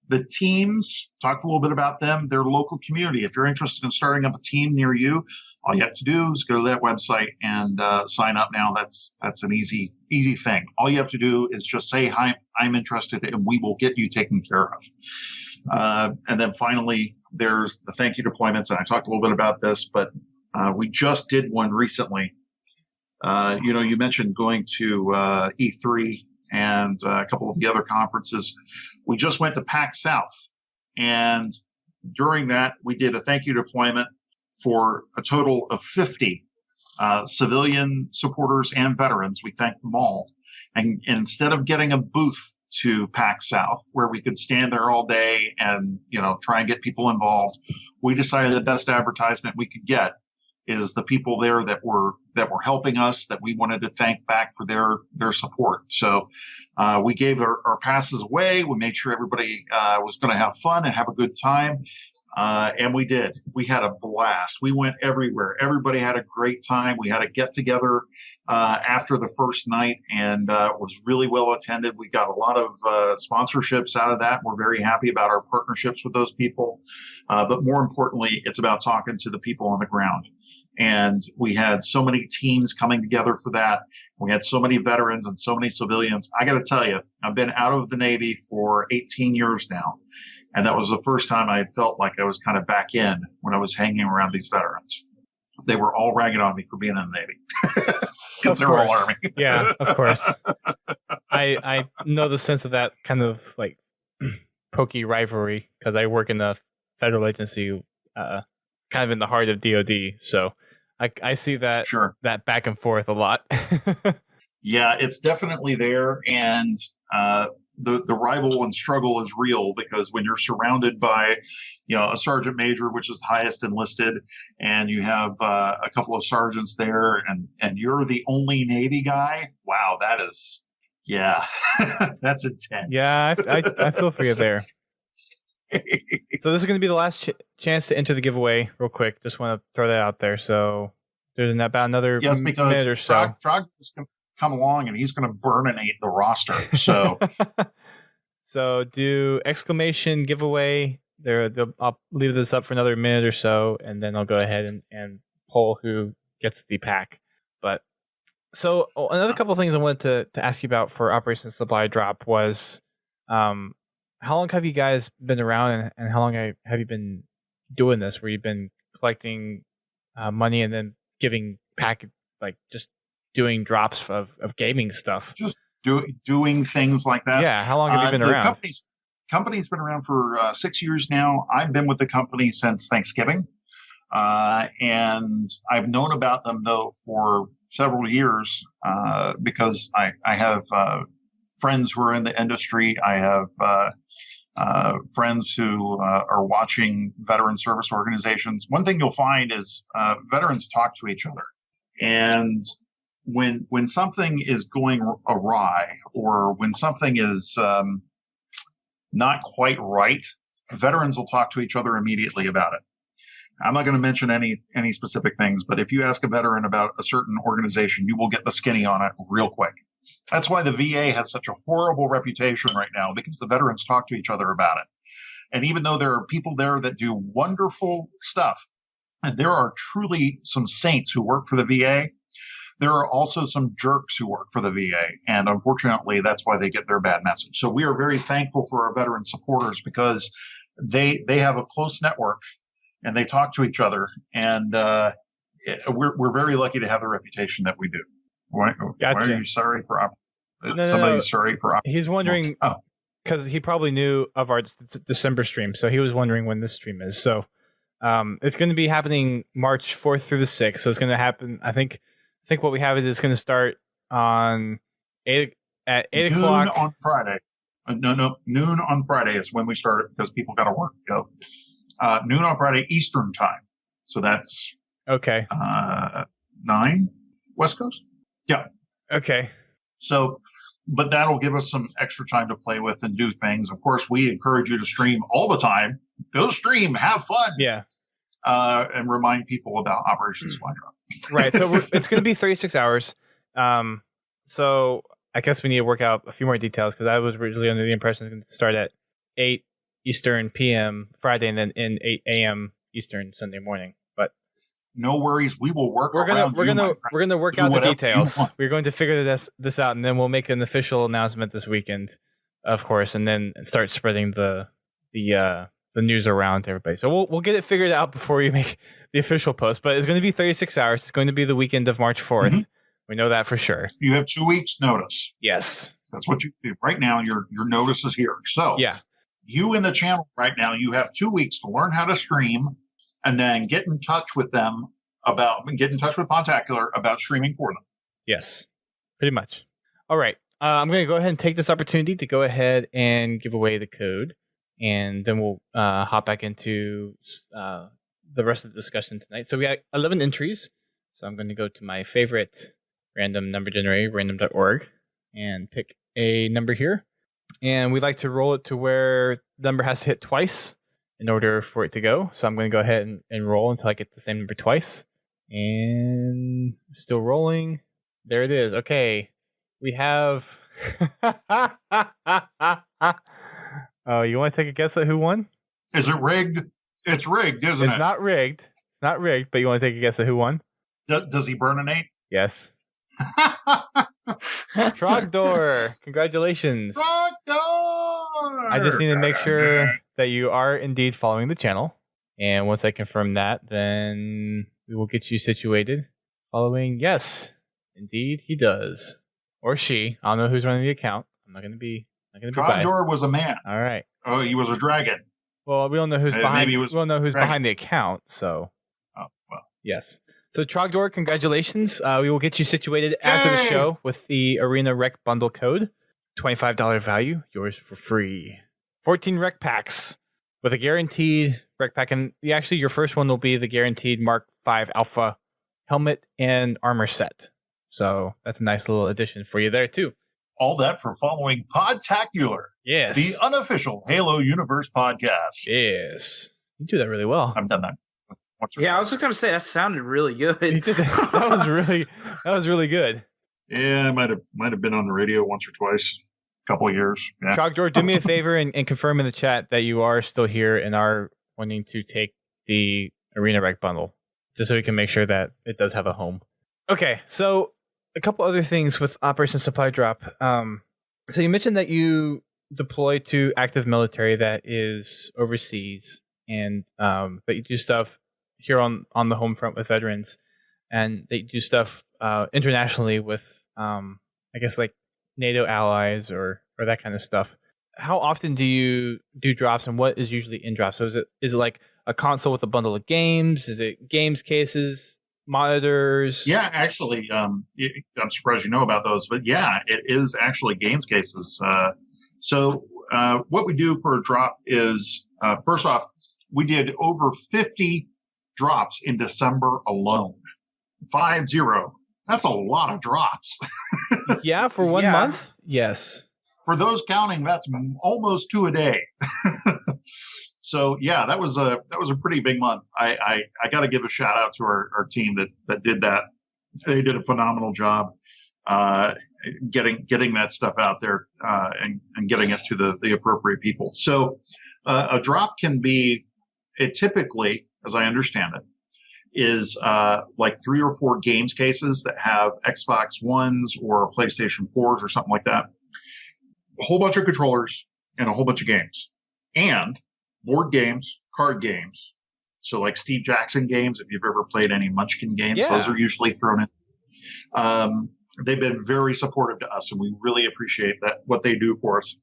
The teams, talked a little bit about them. They're local community. If you're interested in starting up a team near you, all you have to do is go to that website and sign up now. That's an easy thing. All you have to do is just say, hi, I'm interested, and we will get you taken care of. And then finally, there's the thank you deployments. And I talked a little bit about this, but we just did one recently. You mentioned going to E3 and a couple of the other conferences. We just went to PAX South, and during that, we did a thank you deployment for a total of 50 civilian supporters and veterans. We thanked them all. And instead of getting a booth to PAX South where we could stand there all day and, try and get people involved, we decided the best advertisement we could get is the people there that were helping us, that we wanted to thank back for their support. So we gave our passes away. We made sure everybody was going to have fun and have a good time. And we did. We had a blast. We went everywhere. Everybody had a great time. We had a get together after the first night, and it was really well attended. We got a lot of sponsorships out of that. We're very happy about our partnerships with those people. But more importantly, it's about talking to the people on the ground. And we had so many teams coming together for that. We had so many veterans and so many civilians. I got to tell you, I've been out of the Navy for 18 years now. And that was the first time I had felt like I was kind of back in when I was hanging around these veterans. They were all ragging on me for being in the Navy because they're all Army. Yeah, of course. I know the sense of that kind of like pokey rivalry because I work in a federal agency kind of in the heart of DOD. So I see that that back and forth a lot. Yeah, it's definitely there. And the rival and struggle is real because when you're surrounded by, a sergeant major, which is the highest enlisted, and you have a couple of sergeants there, and you're the only Navy guy. Wow, that is, that's intense. Yeah, I feel for you there. So this is going to be the last chance to enter the giveaway real quick. Just want to throw that out there. So there's about another minute or so. Trog's going to come along and he's going to burninate the roster. So so do exclamation giveaway. I'll leave this up for another minute or so, and then I'll go ahead and poll who gets the pack. But so another couple of things I wanted to ask you about for Operation Supply Drop was how long have you guys been around, and how long have you been doing this, where you've been collecting money and then giving just doing drops of gaming stuff? Just doing things like that. Yeah, how long have you been around? Company's been around for 6 years now. I've been with the company since Thanksgiving. And I've known about them, though, for several years because I have friends who are in the industry. I have friends who are watching veteran service organizations. One thing you'll find is veterans talk to each other. And when something is going awry or when something is not quite right, veterans will talk to each other immediately about it. I'm not going to mention any specific things, but if you ask a veteran about a certain organization, you will get the skinny on it real quick. That's why the VA has such a horrible reputation right now, because the veterans talk to each other about it. And even though there are people there that do wonderful stuff, and there are truly some saints who work for the VA, there are also some jerks who work for the VA. And unfortunately, that's why they get their bad message. So we are very thankful for our veteran supporters because they have a close network and they talk to each other. And we're very lucky to have the reputation that we do. Why are you sorry for sorry for he's wondering because he probably knew of our December stream, so he was wondering when this stream is. So it's going to be happening March 4th through the 6th. So it's going to happen. I think what we have is going to start on 8 o'clock on Friday. Noon on Friday is when we start it because people got to work. Go noon on Friday Eastern time. So that's okay. 9 West Coast. Yeah. Okay. So, but that'll give us some extra time to play with and do things. Of course, we encourage you to stream all the time. Go stream, have fun. Yeah. And remind people about Operation Supply Drop. Right. So it's going to be 36 hours. So I guess we need to work out a few more details because I was originally under the impression it's going to start at 8 Eastern PM Friday and then in 8 a.m. Eastern Sunday morning. But no worries, we will work. We're gonna work out the details. We're going to figure this out, and then we'll make an official announcement this weekend, of course, and then start spreading the news around to everybody. So we'll get it figured out before we make the official post. But it's going to be 36 hours. It's going to be the weekend of March 4th. Mm-hmm. We know that for sure. You have 2 weeks notice. Yes, that's what you do right now. Your notice is here. So yeah, you in the channel right now, you have 2 weeks to learn how to stream. And then get in touch with Podtacular about streaming for them. Yes, pretty much. All right. I'm going to go ahead and take this opportunity to go ahead and give away the code. And then we'll hop back into the rest of the discussion tonight. So we got 11 entries. So I'm going to go to my favorite random number generator, random.org, and pick a number here. And we like to roll it to where the number has to hit twice in order for it to go. So I'm going to go ahead and roll until I get the same number twice. And still rolling. There it is. Okay. We have... Oh, you want to take a guess at who won? Is it rigged? It's rigged, isn't it? It's not rigged. It's not rigged, but you want to take a guess at who won? Does he burninate? Yes. Trogdor. Congratulations. Trogdor! I just need to make sure that you are indeed following the channel. And once I confirm that, then we will get you situated. Following, yes, indeed he does. Or she. I don't know who's running the account. I'm not going to be biased. Trogdor was a man. All right. Oh, he was a dragon. Well, we don't know who's behind. Maybe We don't know who's behind the account. So, oh well. Yes. So Trogdor, congratulations. We will get you situated after the show with the Arena Rec bundle code. $25 value, yours for free. 14 rec packs with a guaranteed rec pack. And actually, your first one will be the guaranteed Mark V Alpha helmet and armor set. So that's a nice little addition for you there, too. All that for following Podtacular. Yes. The unofficial Halo Universe podcast. Yes. You do that really well. I've done that. Yeah, I was just going to say, that sounded really good. You did that. That was really good. Yeah, I might have been on the radio once or twice, a couple of years. Yeah. Trogdor, do me a favor and confirm in the chat that you are still here and are wanting to take the Arena Rec bundle, just so we can make sure that it does have a home. Okay, so a couple other things with Operation Supply Drop. So you mentioned that you deploy to active military that is overseas, and that you do stuff here on the home front with veterans, and they do stuff internationally with, I guess, like NATO allies or that kind of stuff. How often do you do drops, and what is usually in drops? So is it like a console with a bundle of games? Is it games cases, monitors? Yeah, actually, I'm surprised you know about those, but yeah, it is actually games cases. So what we do for a drop is, first off, we did over 50 drops in December alone. 50. That's a lot of drops. Yeah, for 1 month? Yes. For those counting, that's almost 2 a day. So yeah, that was a pretty big month. I got to give a shout out to our team that did that. They did a phenomenal job getting that stuff out there and getting it to the appropriate people. So a drop can be, it typically, as I understand it, is like 3 or 4 games cases that have Xbox Ones or PlayStation 4s or something like that. A whole bunch of controllers and a whole bunch of games. And board games, card games. So like Steve Jackson games, if you've ever played any Munchkin games, those are usually thrown in. They've been very supportive to us, and we really appreciate that, what they do for us.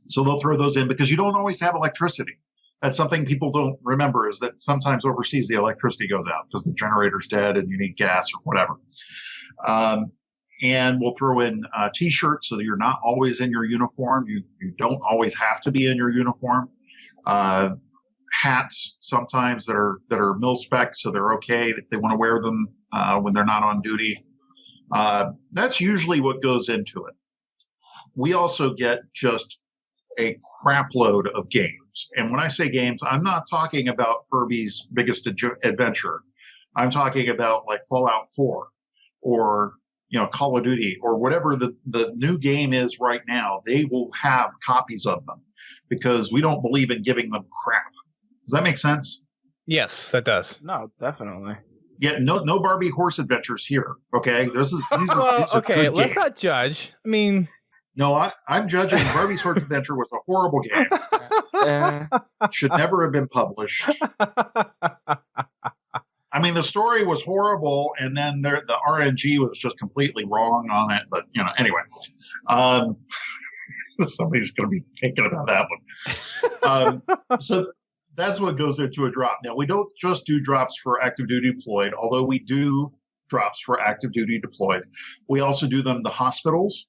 So they'll throw those in because you don't always have electricity. That's something people don't remember, is that sometimes overseas the electricity goes out because the generator's dead and you need gas or whatever. And we'll throw in T-shirts so that you're not always in your uniform. You don't always have to be in your uniform. Hats sometimes that are mil-spec, so they're okay if they want to wear them when they're not on duty. That's usually what goes into it. We also get just a crap load of games. And when I say games, I'm not talking about Furby's Biggest Adventure. I'm talking about like Fallout 4 or, Call of Duty or whatever the new game is right now. They will have copies of them because we don't believe in giving them crap. Does that make sense? Yes, that does. No, definitely. Yeah, no Barbie Horse Adventures here. Okay, these are okay. good Let's games. not judge. I mean, no, I'm judging. Barbie's Horse Adventure was a horrible game. Should never have been published. I mean, the story was horrible, and then the RNG was just completely wrong on it. But anyway, somebody's going to be thinking about that one. So that's what goes into a drop. Now, we don't just do drops for active duty deployed, although we do drops for active duty deployed. We also do them to hospitals.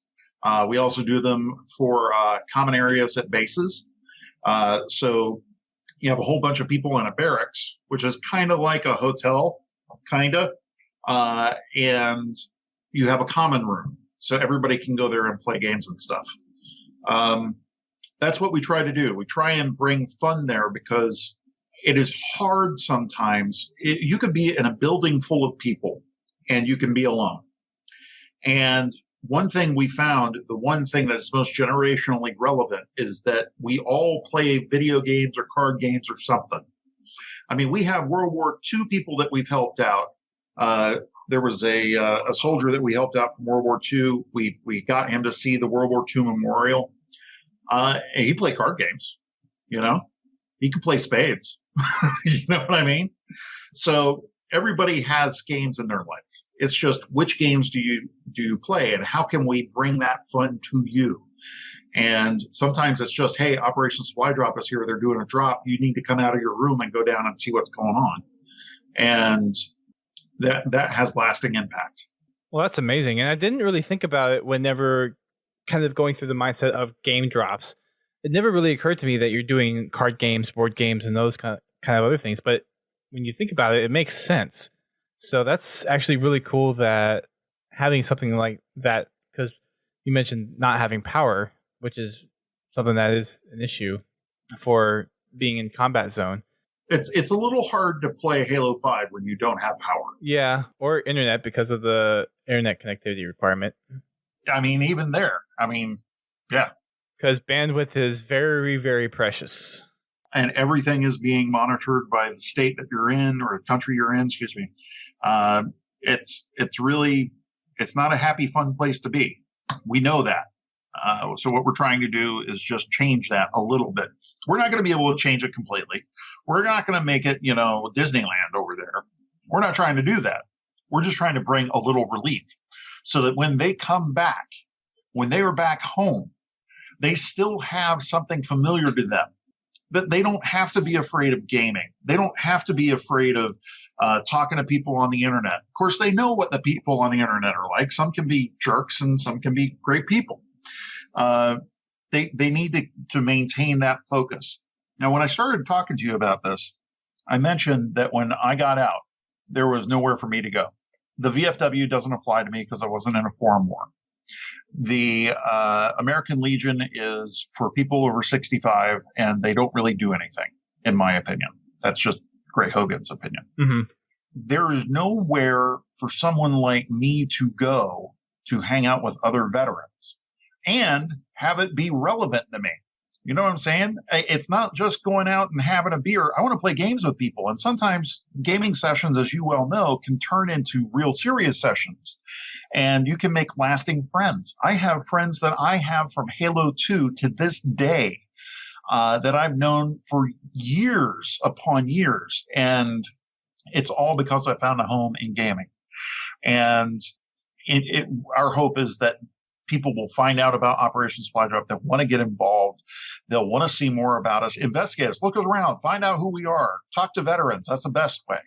We also do them for common areas at bases. So you have a whole bunch of people in a barracks, which is kind of like a hotel, kind of, and you have a common room, so everybody can go there and play games and stuff. That's what we try to do. We try and bring fun there because it is hard sometimes. You could be in a building full of people and you can be alone. And one thing we found, the one thing that's most generationally relevant is that we all play video games or card games or something. I mean, we have World War II people that we've helped out. There was a soldier that we helped out from World War II. We got him to see the World War II memorial. And he played card games, you know, he could play spades. You know what I mean? So everybody has games in their life. It's just which games do you play and how can we bring that fun to you? And sometimes it's just, hey, Operation Supply Drop is here. They're doing a drop. You need to come out of your room and go down and see what's going on. And that has lasting impact. Well, that's amazing. And I didn't really think about it whenever kind of going through the mindset of game drops. It never really occurred to me that you're doing card games, board games, and those kind of other things. But when you think about it, it makes sense. So that's actually really cool that having something like that, because you mentioned not having power, which is something that is an issue for being in combat zone. It's a little hard to play Halo 5 when you don't have power. Yeah, or internet because of the internet connectivity requirement. I mean, even there. I mean, yeah. Because bandwidth is very, very precious. And everything is being monitored by the state that you're in or the country you're in, excuse me. It's not a happy, fun place to be. We know that. So what we're trying to do is just change that a little bit. We're not going to be able to change it completely. We're not going to make it, Disneyland over there. We're not trying to do that. We're just trying to bring a little relief so that when they come back, when they are back home, they still have something familiar to them. That they don't have to be afraid of gaming. They don't have to be afraid of talking to people on the internet. Of course, they know what the people on the internet are like. Some can be jerks and some can be great people. They need to maintain that focus. Now, when I started talking to you about this, I mentioned that when I got out, there was nowhere for me to go. The VFW doesn't apply to me because I wasn't in a foreign war. The American Legion is for people over 65, and they don't really do anything, in my opinion. That's just Gray Hogan's opinion. Mm-hmm. There is nowhere for someone like me to go to hang out with other veterans and have it be relevant to me. You know what I'm saying? It's not just going out and having a beer. I want to play games with people. And sometimes gaming sessions, as you well know, can turn into real serious sessions. And you can make lasting friends. I have friends that I have from Halo 2 to this day that I've known for years upon years. And it's all because I found a home in gaming. And our hope is that people will find out about Operation Supply Drop. They'll want to get involved. They'll want to see more about us. Investigate us. Look around. Find out who we are. Talk to veterans. That's the best way.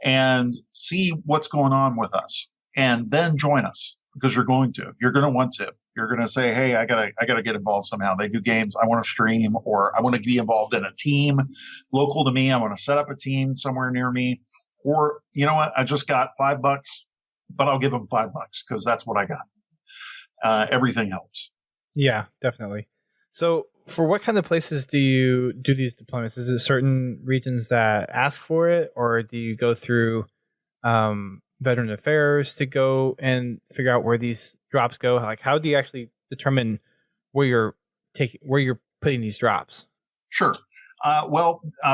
And see what's going on with us. And then join us because you're going to. You're going to want to. You're going to say, hey, I gotta get involved somehow. They do games. I want to stream, or I want to be involved in a team local to me. I want to set up a team somewhere near me. Or, you know what? I just got $5, but I'll give them $5 because that's what I got. Everything helps. Yeah, definitely. So for what kind of places do you do these deployments? Is it certain regions that ask for it, or do you go through Veteran Affairs to go and figure out where these drops go? Like, how do you actually determine where you're putting these drops? Sure.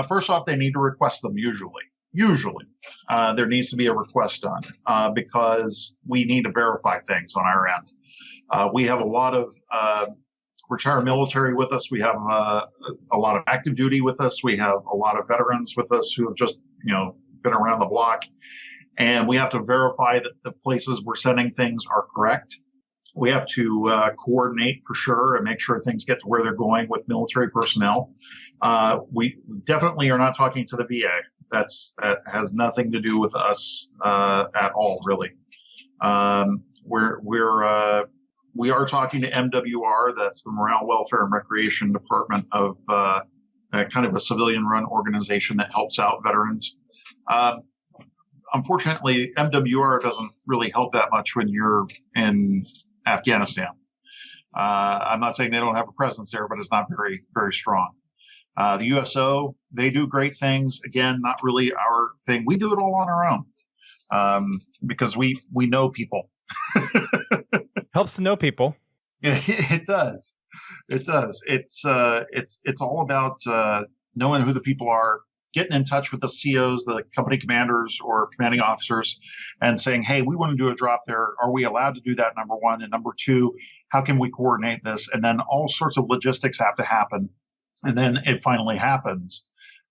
First off, they need to request them usually. There needs to be a request done because we need to verify things on our end. We have a lot of retired military with us. We have a lot of active duty with us. We have a lot of veterans with us who have just, been around the block. And we have to verify that the places we're sending things are correct. We have to coordinate for sure and make sure things get to where they're going with military personnel. We definitely are not talking to the VA. That has nothing to do with us at all, really. We are talking to MWR. That's the Morale, Welfare, and Recreation Department of kind of a civilian-run organization that helps out veterans. Unfortunately, MWR doesn't really help that much when you're in Afghanistan. I'm not saying they don't have a presence there, but it's not very, very strong. The USO, they do great things. Again, not really our thing. We do it all on our own because we know people. Helps to know people. Yeah, it does. It does. It's all about knowing who the people are, getting in touch with the COs, the company commanders or commanding officers, and saying, hey, we want to do a drop there. Are we allowed to do that, number one? And number two, how can we coordinate this? And then all sorts of logistics have to happen. And then it finally happens.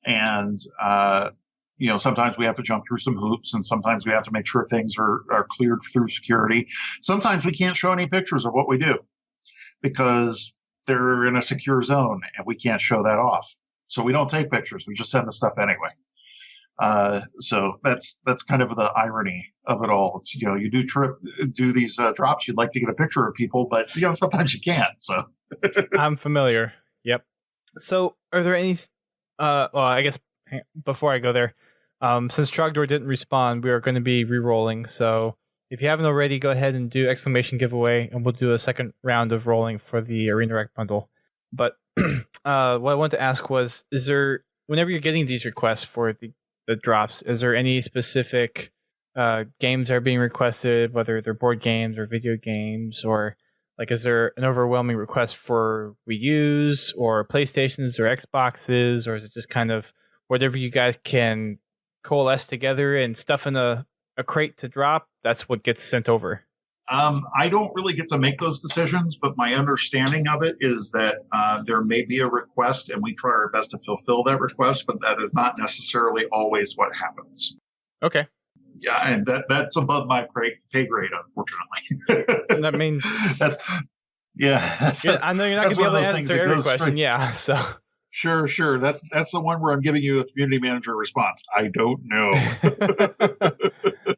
And, sometimes we have to jump through some hoops, and sometimes we have to make sure things are cleared through security. Sometimes we can't show any pictures of what we do because they're in a secure zone and we can't show that off. So we don't take pictures. We just send the stuff anyway. So that's kind of the irony of it all. It's, you do these drops. You'd like to get a picture of people, but sometimes you can't. So I'm familiar. Yep. So are there any, well, I guess before I go there, since Trogdor didn't respond, we are going to be re-rolling. So if you haven't already, go ahead and do exclamation giveaway, and we'll do a second round of rolling for the Arena Rec bundle. But what I wanted to ask was, is there, whenever you're getting these requests for the drops, is there any specific games that are being requested, whether they're board games or video games, or like, is there an overwhelming request for Wii U's or PlayStations or Xboxes, or is it just kind of whatever you guys can coalesce together and stuff in a crate to drop? That's what gets sent over. I don't really get to make those decisions, but my understanding of it is that there may be a request, and we try our best to fulfill that request, but that is not necessarily always what happens. Okay. Yeah, and that's above my pay grade, unfortunately. I mean, that's I know you're not going to be able to answer every question. Yeah, so sure. That's the one where I'm giving you a community manager response. I don't know,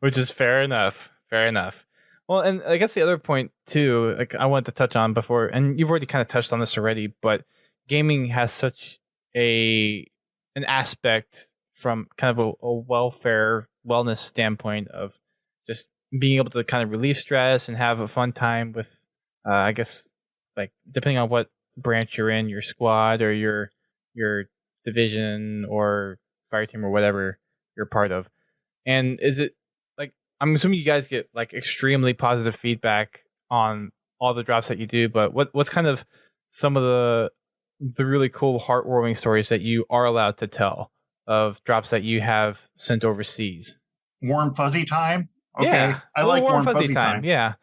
which is fair enough. Fair enough. Well, and I guess the other point too, like I wanted to touch on before, and you've already kind of touched on this already, but gaming has such an aspect from kind of a wellness standpoint of just being able to kind of relieve stress and have a fun time with, I guess, like depending on what branch you're in, your squad or your division or fire team or whatever you're part of. And is it, I'm assuming you guys get like extremely positive feedback on all the drops that you do, but what's kind of some of the really cool, heartwarming stories that you are allowed to tell of drops that you have sent overseas? Warm fuzzy time. Okay, yeah, I like warm fuzzy time. Yeah,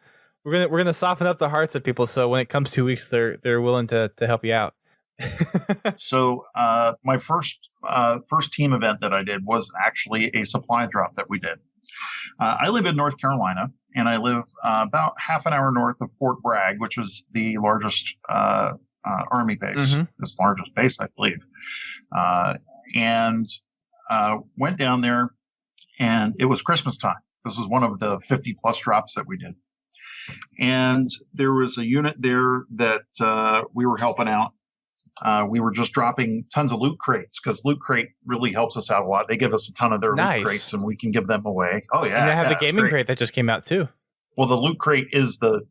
we're gonna soften up the hearts of people, so when it comes 2 weeks, they're willing to help you out. So my first team event that I did was actually a supply drop that we did. I live in North Carolina, and I live about half an hour north of Fort Bragg, which is the largest Army base. Mm-hmm. It's the largest base, I believe. And went down there, and it was Christmas time. This is one of the 50-plus drops that we did. And there was a unit there that we were helping out. We were just dropping tons of loot crates because Loot Crate really helps us out a lot. They give us a ton of their loot crates, and we can give them away. Oh, yeah. And I have the gaming crate that just came out, too. Well, the Loot Crate is the...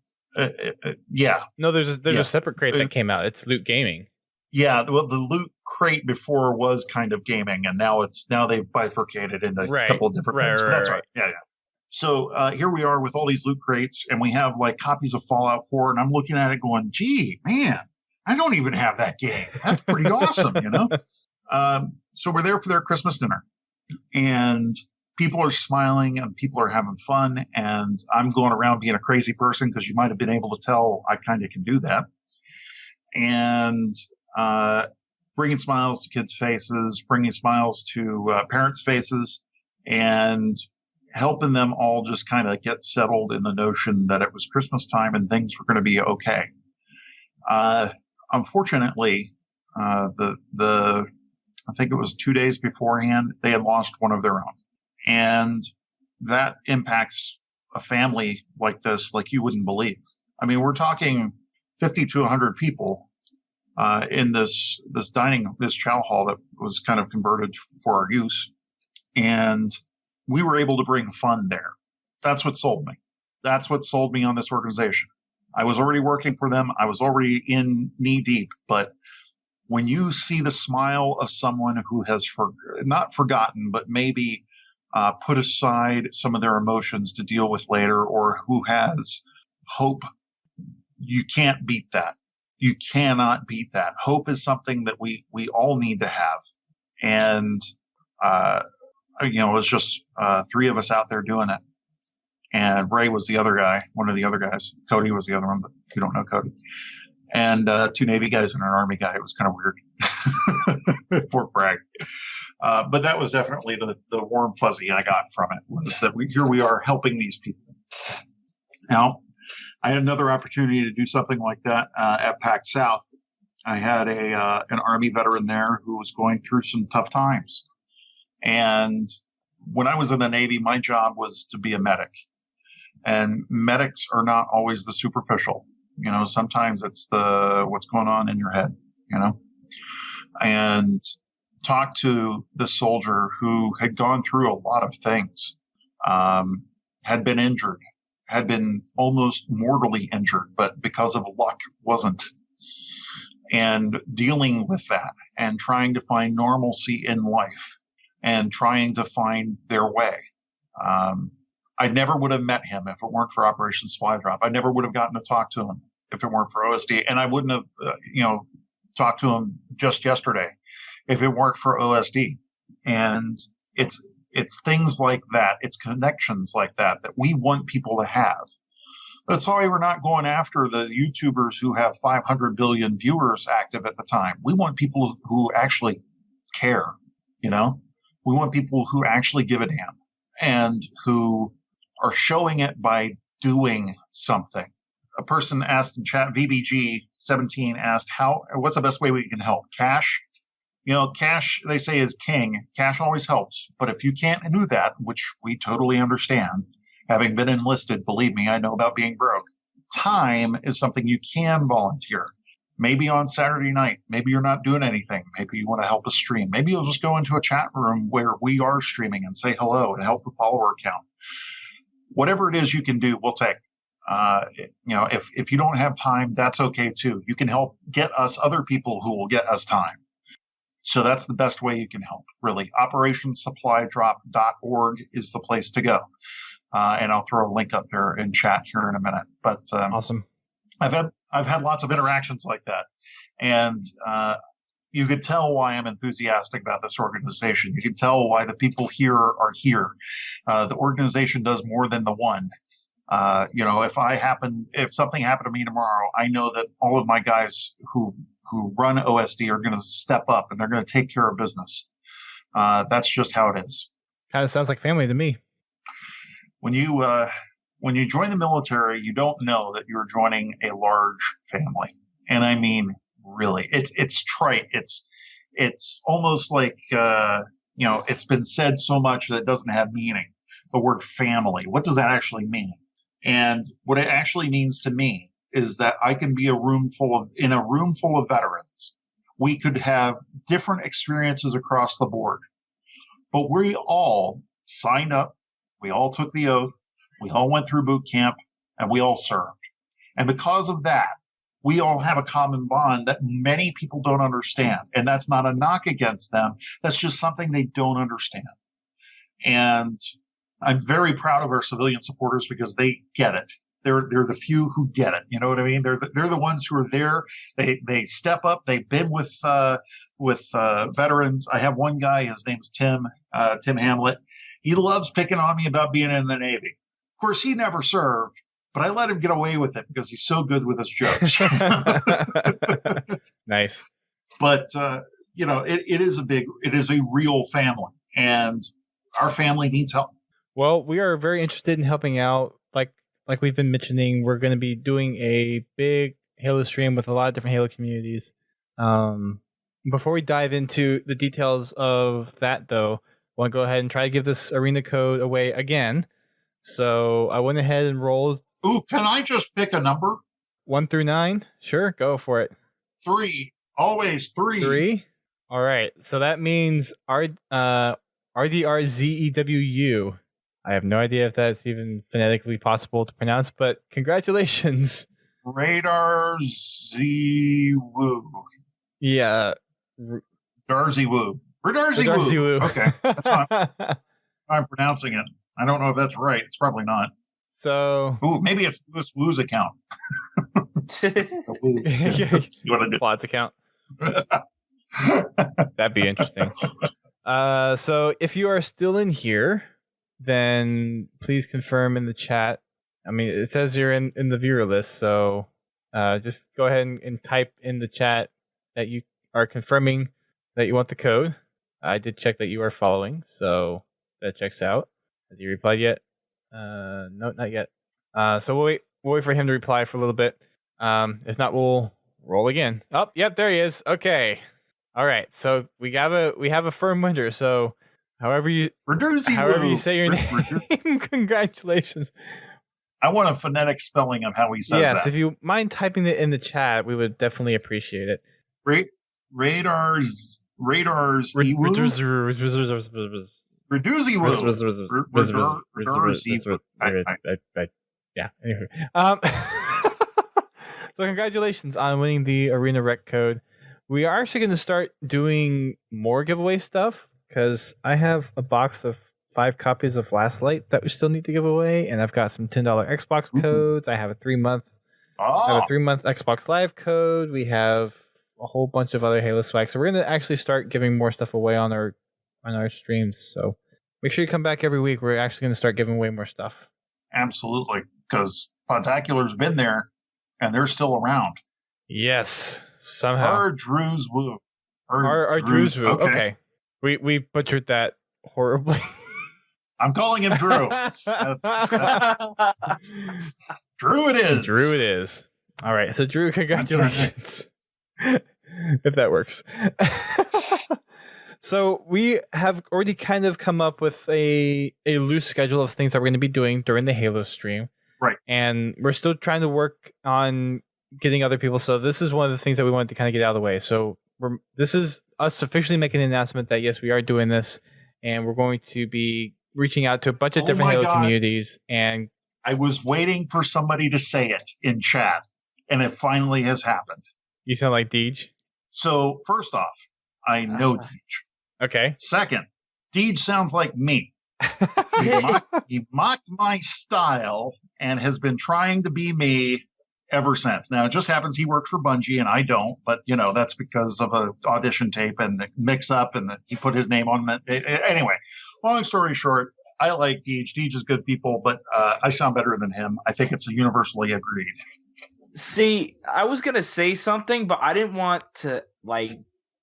yeah. No, there's a separate crate that came out. It's Loot Gaming. Yeah, well, the Loot Crate before was kind of gaming, and now they've bifurcated into a couple of different things. That's right. Yeah. So here we are with all these loot crates, and we have like copies of Fallout 4, and I'm looking at it going, gee, man, I don't even have that game. That's pretty awesome, So we're there for their Christmas dinner, and people are smiling and people are having fun, and I'm going around being a crazy person because you might have been able to tell I kind of can do that. And bringing smiles to kids' faces, bringing smiles to parents' faces, and helping them all just kind of get settled in the notion that it was Christmas time and things were going to be okay. Unfortunately, I think it was 2 days beforehand, they had lost one of their own. And that impacts a family like this like you wouldn't believe. I mean, we're talking 50 to 100 people in this chow hall that was kind of converted for our use. And we were able to bring fun there. That's what sold me. That's what sold me on this organization. I was already working for them. I was already in knee deep. But when you see the smile of someone who has not forgotten, but maybe put aside some of their emotions to deal with later, or who has hope, you can't beat that. You cannot beat that. Hope is something that we all need to have. And, it was just 3 of us out there doing it. And Ray was the other guy, one of the other guys. Cody was the other one, but you don't know Cody. And 2 Navy guys and an Army guy. It was kind of weird. Fort Bragg. But that was definitely the warm fuzzy I got from it, was that here we are helping these people. Now, I had another opportunity to do something like that at PAC South. I had an Army veteran there who was going through some tough times. And when I was in the Navy, my job was to be a medic. And medics are not always the superficial. Sometimes it's what's going on in your head, and talked to this soldier who had gone through a lot of things, had been injured, had been almost mortally injured, but because of luck wasn't. And dealing with that and trying to find normalcy in life and trying to find their way. I never would have met him if it weren't for Operation Supply Drop. I never would have gotten to talk to him if it weren't for OSD. And I wouldn't have, talked to him just yesterday if it weren't for OSD. And it's things like that. It's connections like that we want people to have. That's why we're not going after the YouTubers who have 500 billion viewers active at the time. We want people who actually care, We want people who actually give a damn and who are showing it by doing something. A person asked in chat, VBG17 asked, what's the best way we can help? Cash? Cash, they say, is king. Cash always helps. But if you can't do that, which we totally understand, having been enlisted, believe me, I know about being broke. Time is something you can volunteer. Maybe on Saturday night, maybe you're not doing anything. Maybe you want to help us stream. Maybe you'll just go into a chat room where we are streaming and say hello and help the follower count. Whatever it is you can do, we'll take. If you don't have time, that's okay too. You can help get us other people who will get us time. So that's the best way you can help, really. OperationSupplyDrop.org is the place to go. And I'll throw a link up there in chat here in a minute. But awesome. I've had lots of interactions like that, and you could tell why I'm enthusiastic about this organization. You can tell why the people here are here. The organization does more than the one. If something happened to me tomorrow, I know that all of my guys who run OSD are going to step up and they're going to take care of business. That's just how it is. Kind of sounds like family to me. When you join the military, you don't know that you're joining a large family. And I mean, really, it's trite. It's almost like, it's been said so much that it doesn't have meaning. The word family, what does that actually mean? And what it actually means to me is that I can be in a room full of veterans. We could have different experiences across the board, but we all signed up. We all took the oath. We all went through boot camp and we all served. And because of that, we all have a common bond that many people don't understand. And that's not a knock against them. That's just something they don't understand. And I'm very proud of our civilian supporters because they get it. They're the few who get it. You know what I mean? They're the ones who are there. They step up. They've been with veterans. I have one guy. His name's Tim Hamlet. He loves picking on me about being in the Navy. Of course, he never served, but I let him get away with it because he's so good with his jokes. Nice. But it is a real family, and our family needs help. Well, we are very interested in helping out. Like we've been mentioning, we're going to be doing a big Halo stream with a lot of different Halo communities. Before we dive into the details of that, though, I want to go ahead and try to give this arena code away again. So I went ahead and rolled. Ooh, can I just pick a number? 1 through 9? Sure, go for it. 3. Always 3. 3? All right. So that means RDRZEWU. I have no idea if that's even phonetically possible to pronounce, but congratulations. Radar Z Woo. Yeah. Darzy Woo. Darzy Darzy Woo. Woo. Okay. That's how I'm pronouncing it. I don't know if that's right. It's probably not. So. Ooh, maybe it's Louis Woo's account. Plot's account. That'd be interesting. So if you are still in here, then please confirm in the chat. I mean, it says you're in the viewer list, so just go ahead and type in the chat that you are confirming that you want the code. I did check that you are following, so that checks out. Has he replied yet? No, not yet. So we'll wait for him to reply for a little bit. If not, we'll roll again. Oh, yep, there he is. Okay. All right. So we have a firm winner. So however you say your name, congratulations. I want a phonetic spelling of how he says that. Yes, if you mind typing it in the chat, we would definitely appreciate it. Radars. Reduzi Yeah. Anyway. So congratulations on winning the Arena Rec code. We are actually going to start doing more giveaway stuff because I have a box of 5 copies of Last Light that we still need to give away, and I've got some $10 Xbox codes. I have a 3-month Xbox Live code. We have a whole bunch of other Halo swag. So we're going to actually start giving more stuff away on our streams. So make sure you come back every week. We're actually going to start giving away more stuff. Absolutely, because Podtacular's been there, and they're still around. Yes, somehow. Our Drew's Woo. Our Drew's Woo. Okay. We butchered that horribly. I'm calling him Drew. Drew it is. Drew it is. All right. So Drew, congratulations. If that works. So we have already kind of come up with a loose schedule of things that we're going to be doing during the Halo stream. Right. And we're still trying to work on getting other people. So this is one of the things that we wanted to kind of get out of the way. So this is us officially making an announcement that, yes, we are doing this. And we're going to be reaching out to a bunch of different Halo communities. And I was waiting for somebody to say it in chat. And it finally has happened. You sound like Deej. So first off, I know Deej. Okay. Second, Deej sounds like me. He mocked my style and has been trying to be me ever since. Now, it just happens he works for Bungie and I don't, but, that's because of an audition tape and the mix-up and he put his name on it. Anyway, long story short, I like Deej. Deej is good people, but I sound better than him. I think it's universally agreed. See, I was going to say something, but I didn't want to,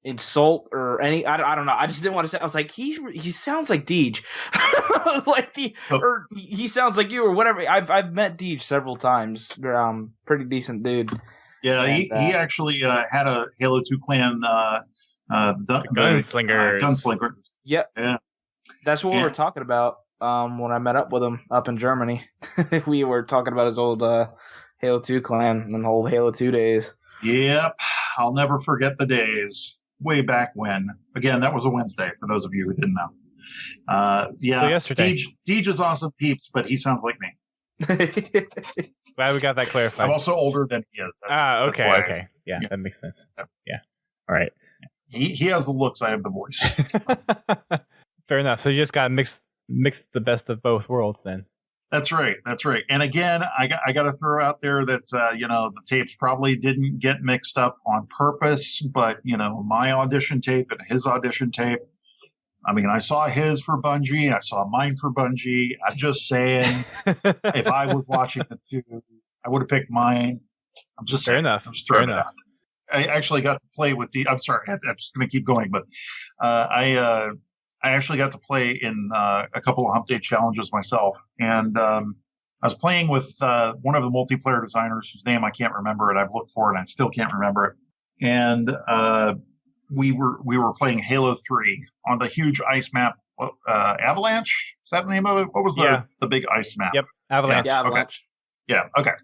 insult or any. I don't know. I just didn't want to say. I was like, he sounds like Deej, or he sounds like you or whatever. I've met Deej several times. Pretty decent dude. Yeah, and, he actually had a Halo 2 clan gunslinger. Yep. Yeah, that's what we were talking about. When I met up with him up in Germany, we were talking about his old Halo 2 clan and the old Halo 2 days. Yep, I'll never forget the days. Way back when. Again, that was a Wednesday, for those of you who didn't know. So yesterday. Deej is awesome peeps, but he sounds like me. Glad we got that clarified. I'm also older than he is. Okay. Yeah, that makes sense. Yeah. All right. He has the looks, I have the voice. Fair enough. So you just got to mix the best of both worlds then. That's right. And again, I got to throw out there that, the tapes probably didn't get mixed up on purpose, but, my audition tape and his audition tape, I mean, I saw his for Bungie. I saw mine for Bungie. I'm just saying, if I was watching the two, I would have picked mine. I'm just Fair saying. enough. I'm just throwing it out. I actually got to play with I'm sorry. I'm just going to keep going, but I actually got to play in a couple of Hump Day challenges myself. And I was playing with one of the multiplayer designers whose name I can't remember, and I've looked for it, and I still can't remember it. And we were playing Halo 3 on the huge ice map, Avalanche? Is that the name of it? What was the big ice map? Yep, Avalanche. Yeah, Avalanche. Okay. Yeah, okay.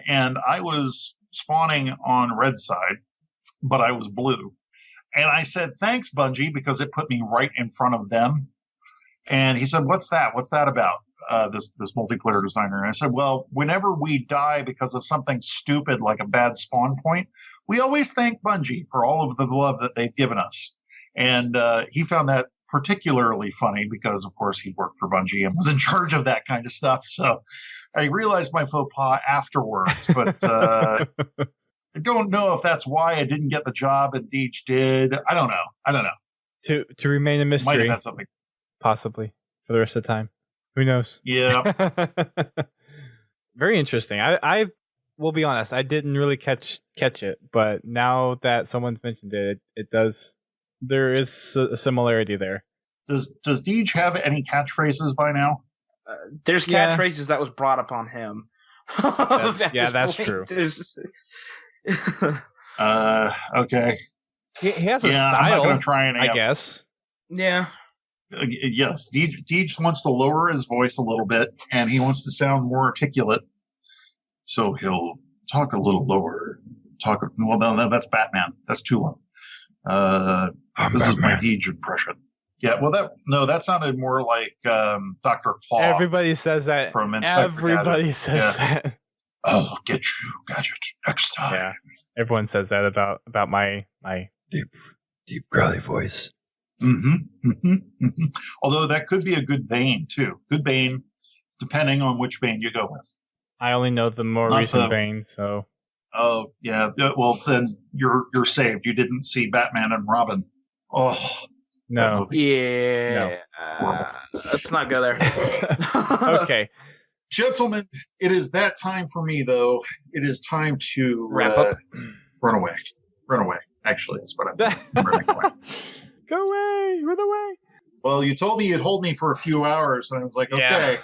And I was spawning on red side, but I was blue. And I said, thanks, Bungie, because it put me right in front of them. And he said, what's that? What's that about? This multiplayer designer. And I said, well, whenever we die because of something stupid like a bad spawn point, we always thank Bungie for all of the love that they've given us. And he found that particularly funny because, of course, he worked for Bungie and was in charge of that kind of stuff. So I realized my faux pas afterwards, but I don't know if that's why I didn't get the job and Deej did. I don't know. To remain a Might mystery, have had something. possibly for the rest of the time. Who knows? Yeah. Very interesting. I will be honest. I didn't really catch it, but now that someone's mentioned it, it does. There is a similarity there. Does Deej have any catchphrases by now? There's Yeah. catchphrases that was brought upon him. That's true. Okay. He has a I'm not style, going to try any. I guess. Yeah. Yes, Deej wants to lower his voice a little bit, and he wants to sound more articulate. So he'll talk a little lower. Well, no, that's Batman. That's too low. This is my Deej impression. Yeah, well, that sounded more like Dr. Claw. Everybody says that. From Inspector Everybody Gadget. says that. I'll get you, Gadget, next time. Yeah, everyone says that about my deep growly voice. Although that could be a good Bane too. Good Bane, depending on which Bane you go with. I only know the more recent Bane, so. Oh yeah. Well, then you're saved. You didn't see Batman and Robin. Oh no. Yeah. No. Let's not go there. Okay, gentlemen, it is that time for me. Though it is time to wrap up. Run away. Actually, that's what I'm running away. Go away! Run away! Well, you told me you'd hold me for a few hours, and I was like, okay. Yeah.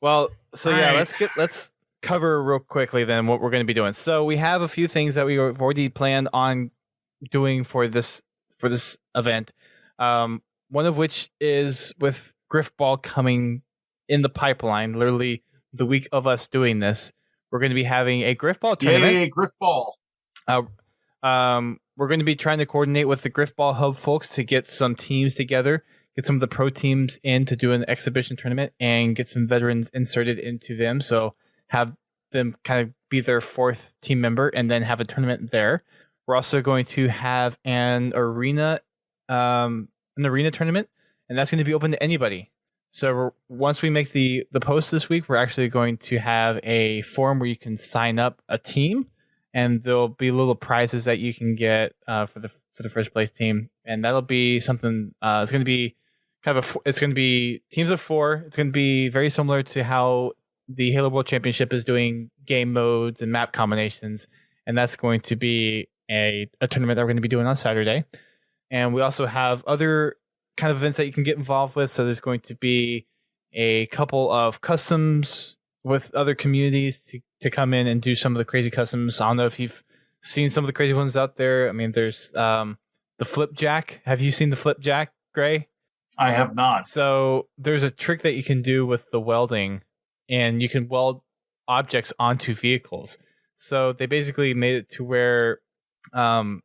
Well, so yeah, let's cover real quickly then what we're going to be doing. So we have a few things that we've already planned on doing for this event. One of which is with Griffball coming in the pipeline. Literally the week of us doing this, we're going to be having a Griffball tournament. Yay, Griffball! We're going to be trying to coordinate with the Griffball Hub folks to get some teams together, get some of the pro teams in to do an exhibition tournament, and get some veterans inserted into them. So have them kind of be their fourth team member, and then have a tournament there. We're also going to have an arena tournament, and that's going to be open to anybody. So once we make the post this week, we're actually going to have a forum where you can sign up a team. And there'll be little prizes that you can get for the first place team, and that'll be something. It's going to be it's going to be teams of 4. It's going to be very similar to how the Halo World Championship is doing game modes and map combinations, and that's going to be a tournament that we're going to be doing on Saturday. And we also have other kind of events that you can get involved with. So there's going to be a couple of customs with other communities to come in and do some of the crazy customs. I don't know if you've seen some of the crazy ones out there. I mean, there's the flipjack. Have you seen the flipjack, Gray? I have not. So there's a trick that you can do with the welding, and you can weld objects onto vehicles. So they basically made it to where they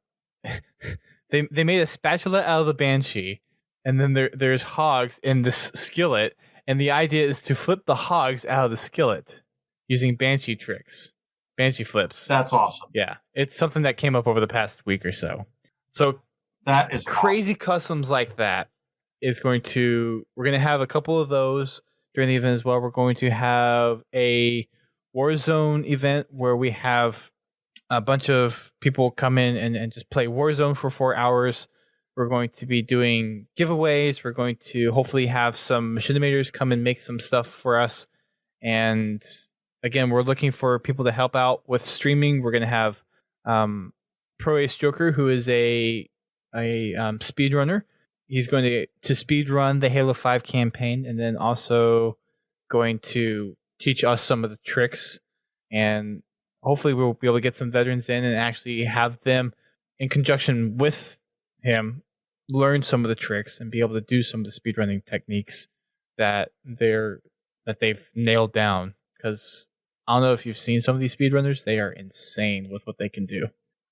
made a spatula out of the Banshee, and then there's hogs in this skillet. And the idea is to flip the hogs out of the skillet using Banshee tricks, Banshee flips. That's awesome. Yeah, it's something that came up over the past week or so. So that is crazy customs like that is we're going to have a couple of those during the event as well. We're going to have a Warzone event where we have a bunch of people come in and just play Warzone for 4 hours. We're going to be doing giveaways. We're going to hopefully have some machinimators come and make some stuff for us. And again, we're looking for people to help out with streaming. We're going to have Pro Ace Joker, who is a speedrunner. He's going to speed run the Halo 5 campaign, and then also going to teach us some of the tricks. And hopefully we'll be able to get some veterans in and actually have them in conjunction with him learn some of the tricks and be able to do some of the speedrunning techniques that they've nailed down. Because I don't know if you've seen some of these speedrunners, they are insane with what they can do.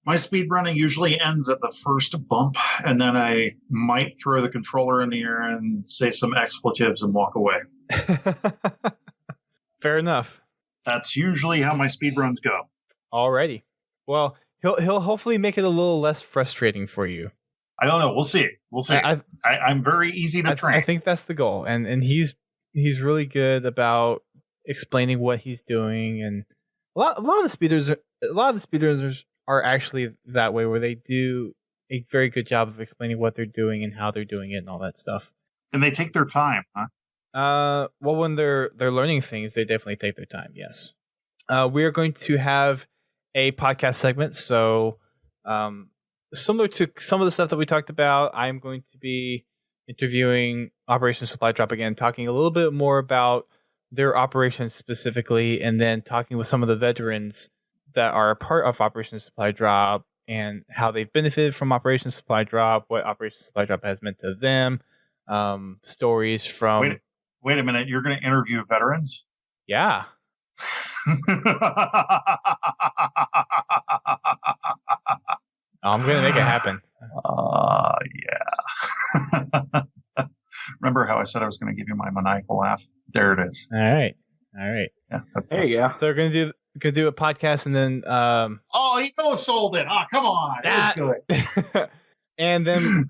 My speed running usually ends at the first bump, and then I might throw the controller in the air and say some expletives and walk away. Fair enough. That's usually how my speed runs go. Alrighty. Well, he'll hopefully make it a little less frustrating for you. I don't know. We'll see. I'm very easy to train. I think that's the goal, and he's really good about explaining what he's doing, and a lot of the speedrunners are actually that way, where they do a very good job of explaining what they're doing and how they're doing it and all that stuff. And they take their time, huh? Well, when they're learning things, they definitely take their time. Yes. We are going to have a podcast segment, so similar to some of the stuff that we talked about, I'm going to be interviewing Operation Supply Drop again, talking a little bit more about their operations specifically, and then talking with some of the veterans that are a part of Operation Supply Drop and how they've benefited from Operation Supply Drop, what Operation Supply Drop has meant to them, stories from... Wait a minute, you're going to interview veterans? Yeah. I'm going to make it happen. Yeah. Remember how I said I was going to give you my maniacal laugh? There it is. All right. Yeah, there you go. So we're going to do a podcast, and then oh, he sold it. Oh, come on. That was good. And then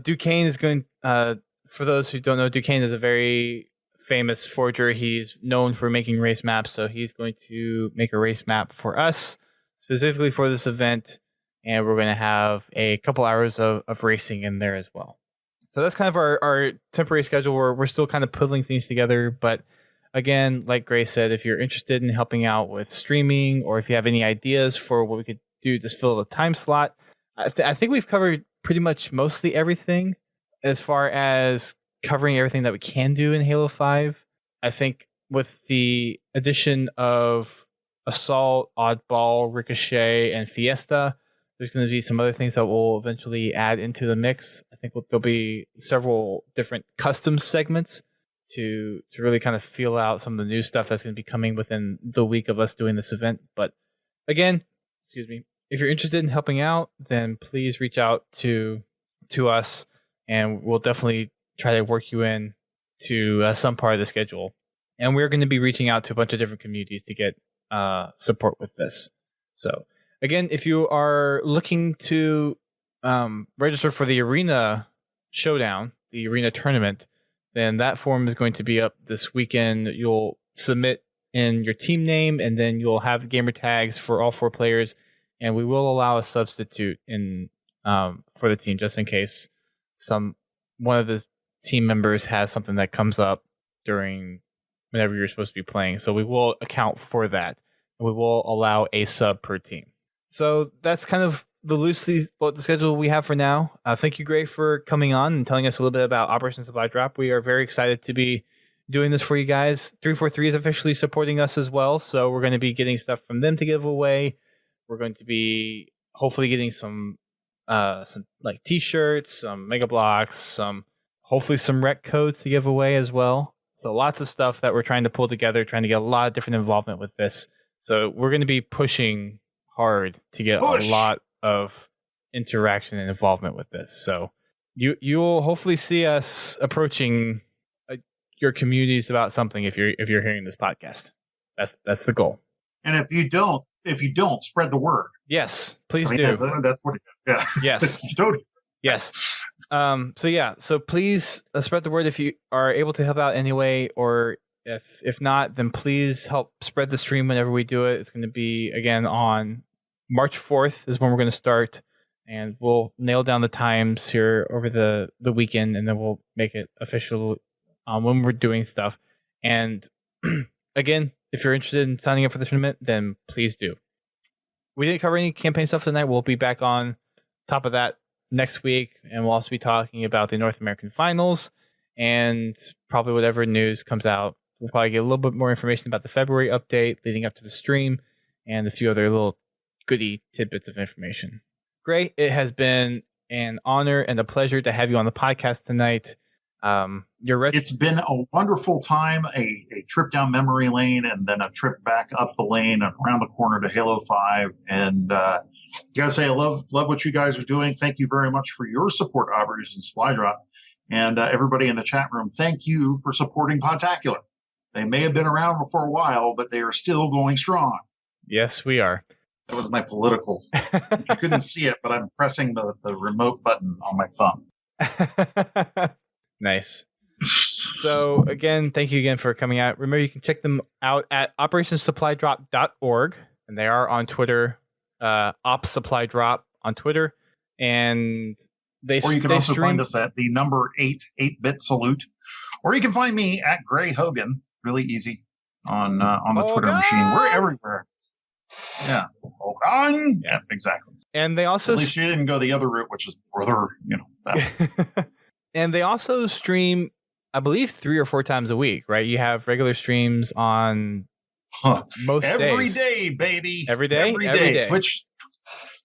Duquesne is going for those who don't know, Duquesne is a very famous forger. He's known for making race maps, so he's going to make a race map for us specifically for this event, and we're going to have a couple hours of racing in there as well. So that's kind of our temporary schedule. We're still kind of pulling things together, but again, like Gray said, if you're interested in helping out with streaming, or if you have any ideas for what we could do to fill the time slot, I think we've covered pretty much mostly everything as far as covering everything that we can do in Halo 5. I think with the addition of Assault, Oddball, Ricochet, and Fiesta, there's going to be some other things that we'll eventually add into the mix. I think there'll be several different custom segments to really kind of feel out some of the new stuff that's going to be coming within the week of us doing this event. But again, if you're interested in helping out, then please reach out to us, and we'll definitely try to work you in to some part of the schedule. And we're going to be reaching out to a bunch of different communities to get support with this. So again, if you are looking to register for the Arena Showdown, the Arena Tournament, then that form is going to be up this weekend. You'll submit in your team name, and then you'll have gamer tags for all 4 players, and we will allow a substitute in for the team just in case one of the team members has something that comes up during whenever you're supposed to be playing. So we will account for that, and we will allow a sub per team. So that's kind of the schedule we have for now. Thank you, Gray, for coming on and telling us a little bit about Operation Supply Drop. We are very excited to be doing this for you guys. 343 is officially supporting us as well, so we're going to be getting stuff from them to give away. We're going to be hopefully getting some like t-shirts, some Mega Blocks, hopefully some rec codes to give away as well. So lots of stuff that we're trying to pull together, trying to get a lot of different involvement with this. So we're going to be pushing hard to get a lot of interaction and involvement with this. So you will hopefully see us approaching your communities about something if you're hearing this podcast. That's the goal. And if you don't spread the word. Yes, please do. That's what. Yeah. Yes. Yes. So please spread the word if you are able to help out anyway, or if not, then please help spread the stream whenever we do it. It's going to be again on March 4th is when we're going to start, and we'll nail down the times here over the weekend, and then we'll make it official when we're doing stuff. And again, if you're interested in signing up for the tournament, then please do. We didn't cover any campaign stuff tonight. We'll be back on top of that next week, and we'll also be talking about the North American Finals and probably whatever news comes out. We'll probably get a little bit more information about the February update leading up to the stream and a few other little goody tidbits of information. Great. It has been an honor and a pleasure to have you on the podcast tonight. It's been a wonderful time, a trip down memory lane and then a trip back up the lane and around the corner to Halo 5. And gotta say, I love what you guys are doing. Thank you very much for your support, Operation Supply Drop. And everybody in the chat room, thank you for supporting Podtacular. They may have been around for a while, but they are still going strong. Yes, we are. That was my political. You couldn't see it, but I'm pressing the remote button on my thumb. Nice. So again, thank you again for coming out. Remember, you can check them out at operationsupply.drop.org, and they are on Twitter, Ops Supply Drop on Twitter, and or you can also find us at the number 8-bit salute, or you can find me at Gray Hogan. Really easy on the Twitter machine. We're everywhere. Yeah, Hogan. Yeah, exactly. And they also at least you didn't go the other route, which is brother. That. And they also stream, I believe, 3 or 4 times a week, right? You have regular streams on most days. Every day, baby. Every day? Every day.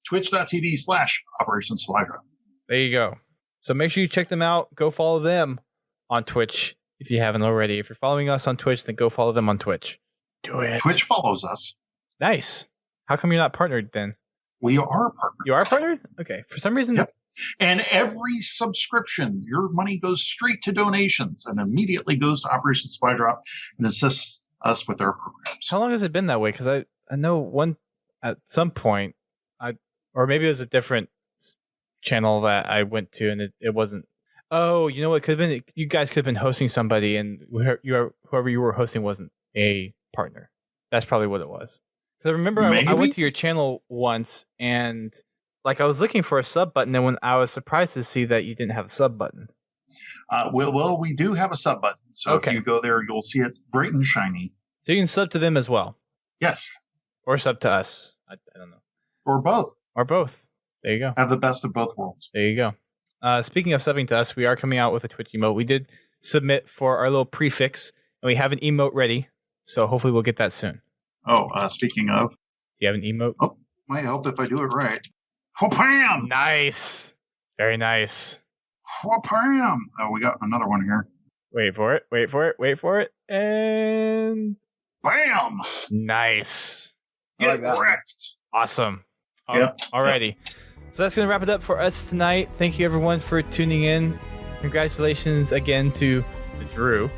Twitch.tv/Operation Supply Drop. There you go. So make sure you check them out. Go follow them on Twitch if you haven't already. If you're following us on Twitch, then go follow them on Twitch. Do it. Twitch follows us. Nice. How come you're not partnered then? We are partnered. You are partnered? Okay. For some reason... Yep. And every subscription, your money goes straight to donations and immediately goes to Operation Supply Drop and assists us with our programs. How long has it been that way? Because I know at some point, or maybe it was a different channel that I went to and it wasn't. Oh, you know what? Could have been you guys could have been hosting somebody and whoever you were hosting wasn't a partner. That's probably what it was. Because I remember I went to your channel once and. Like, I was looking for a sub button, and when I was surprised to see that you didn't have a sub button. Well, we do have a sub button. So if you go there, you'll see it bright and shiny. So you can sub to them as well? Yes. Or sub to us. I don't know. Or both. Or both. There you go. Have the best of both worlds. There you go. Speaking of subbing to us, we are coming out with a Twitch emote. We did submit for our little prefix, and we have an emote ready. So hopefully we'll get that soon. Oh, speaking of. Do you have an emote? Oh, might help if I do it right. Whoopam! Nice. Very nice. Whoopam! Oh, we got another one here. Wait for it. And... Bam! Nice. Get wrecked. Awesome. Yeah. Alrighty. So that's going to wrap it up for us tonight. Thank you, everyone, for tuning in. Congratulations again to Drew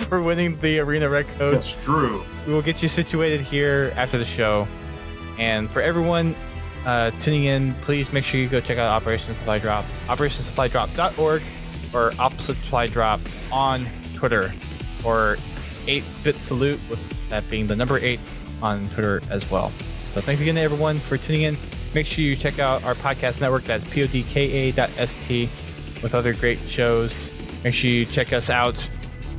for winning the Arena Red Coat. That's Drew. We will get you situated here after the show. And for everyone... tuning in, please make sure you go check out Operation Supply Drop, operationsupply.drop.org, or Op Supply Drop on Twitter, or 8-bit salute, with that being the number 8 on Twitter as well. So thanks again to everyone for tuning in. Make sure you check out our podcast network, that's podka.st, with other great shows. Make sure you check us out.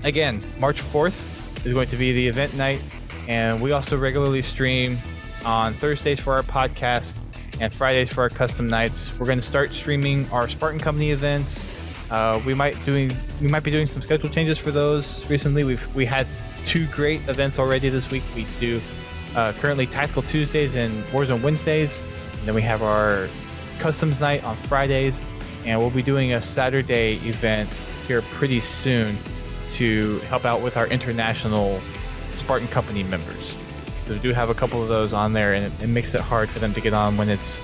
Again, March 4th is going to be the event night, and we also regularly stream on Thursdays for our podcast and Fridays for our custom nights. We're going to start streaming our Spartan Company events. We might be doing some schedule changes for those. Recently, we had 2 great events already this week. We do currently Tactical Tuesdays and Warzone Wednesdays. And then we have our Customs Night on Fridays, and we'll be doing a Saturday event here pretty soon to help out with our international Spartan Company members. So we do have a couple of those on there, and it makes it hard for them to get on when it's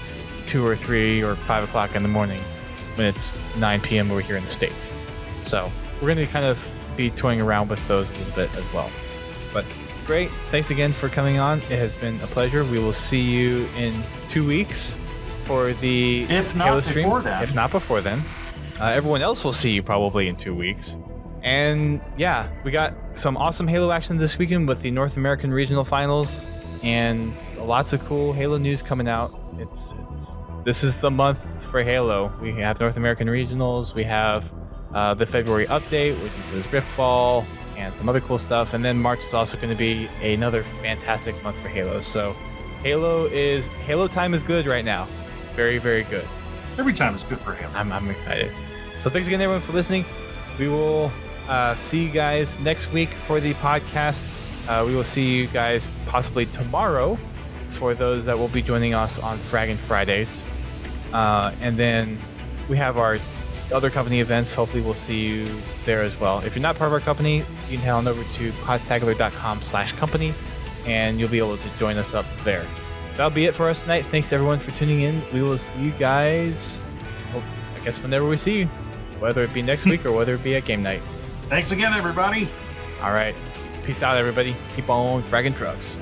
2 or 3 or 5 o'clock in the morning, when it's 9 p.m. over here in the States. So we're going to kind of be toying around with those a little bit as well. But great. Thanks again for coming on. It has been a pleasure. We will see you in 2 weeks for the Halo stream. If not before then. Everyone else will see you probably in 2 weeks. And yeah, we got some awesome Halo action this weekend with the North American Regional Finals, and lots of cool Halo news coming out. This is the month for Halo. We have North American Regionals, we have the February update, which includes Rift Ball and some other cool stuff, and then March is also going to be another fantastic month for Halo. So Halo time is good right now. Very, very good. Every time is good for Halo. I'm excited. So thanks again, everyone, for listening. We will see you guys next week for the podcast. We will see you guys possibly tomorrow for those that will be joining us on Fraggin' Fridays. And then we have our other company events, hopefully we'll see you there as well. If you're not part of our company, you can head on over to podtacular.com/company, and you'll be able to join us up there. That'll be it for us tonight. Thanks everyone for tuning in. We will see you guys, I guess, whenever we see you, whether it be next week or whether it be at game night. Thanks again, everybody. All right. Peace out, everybody. Keep on fragging trucks.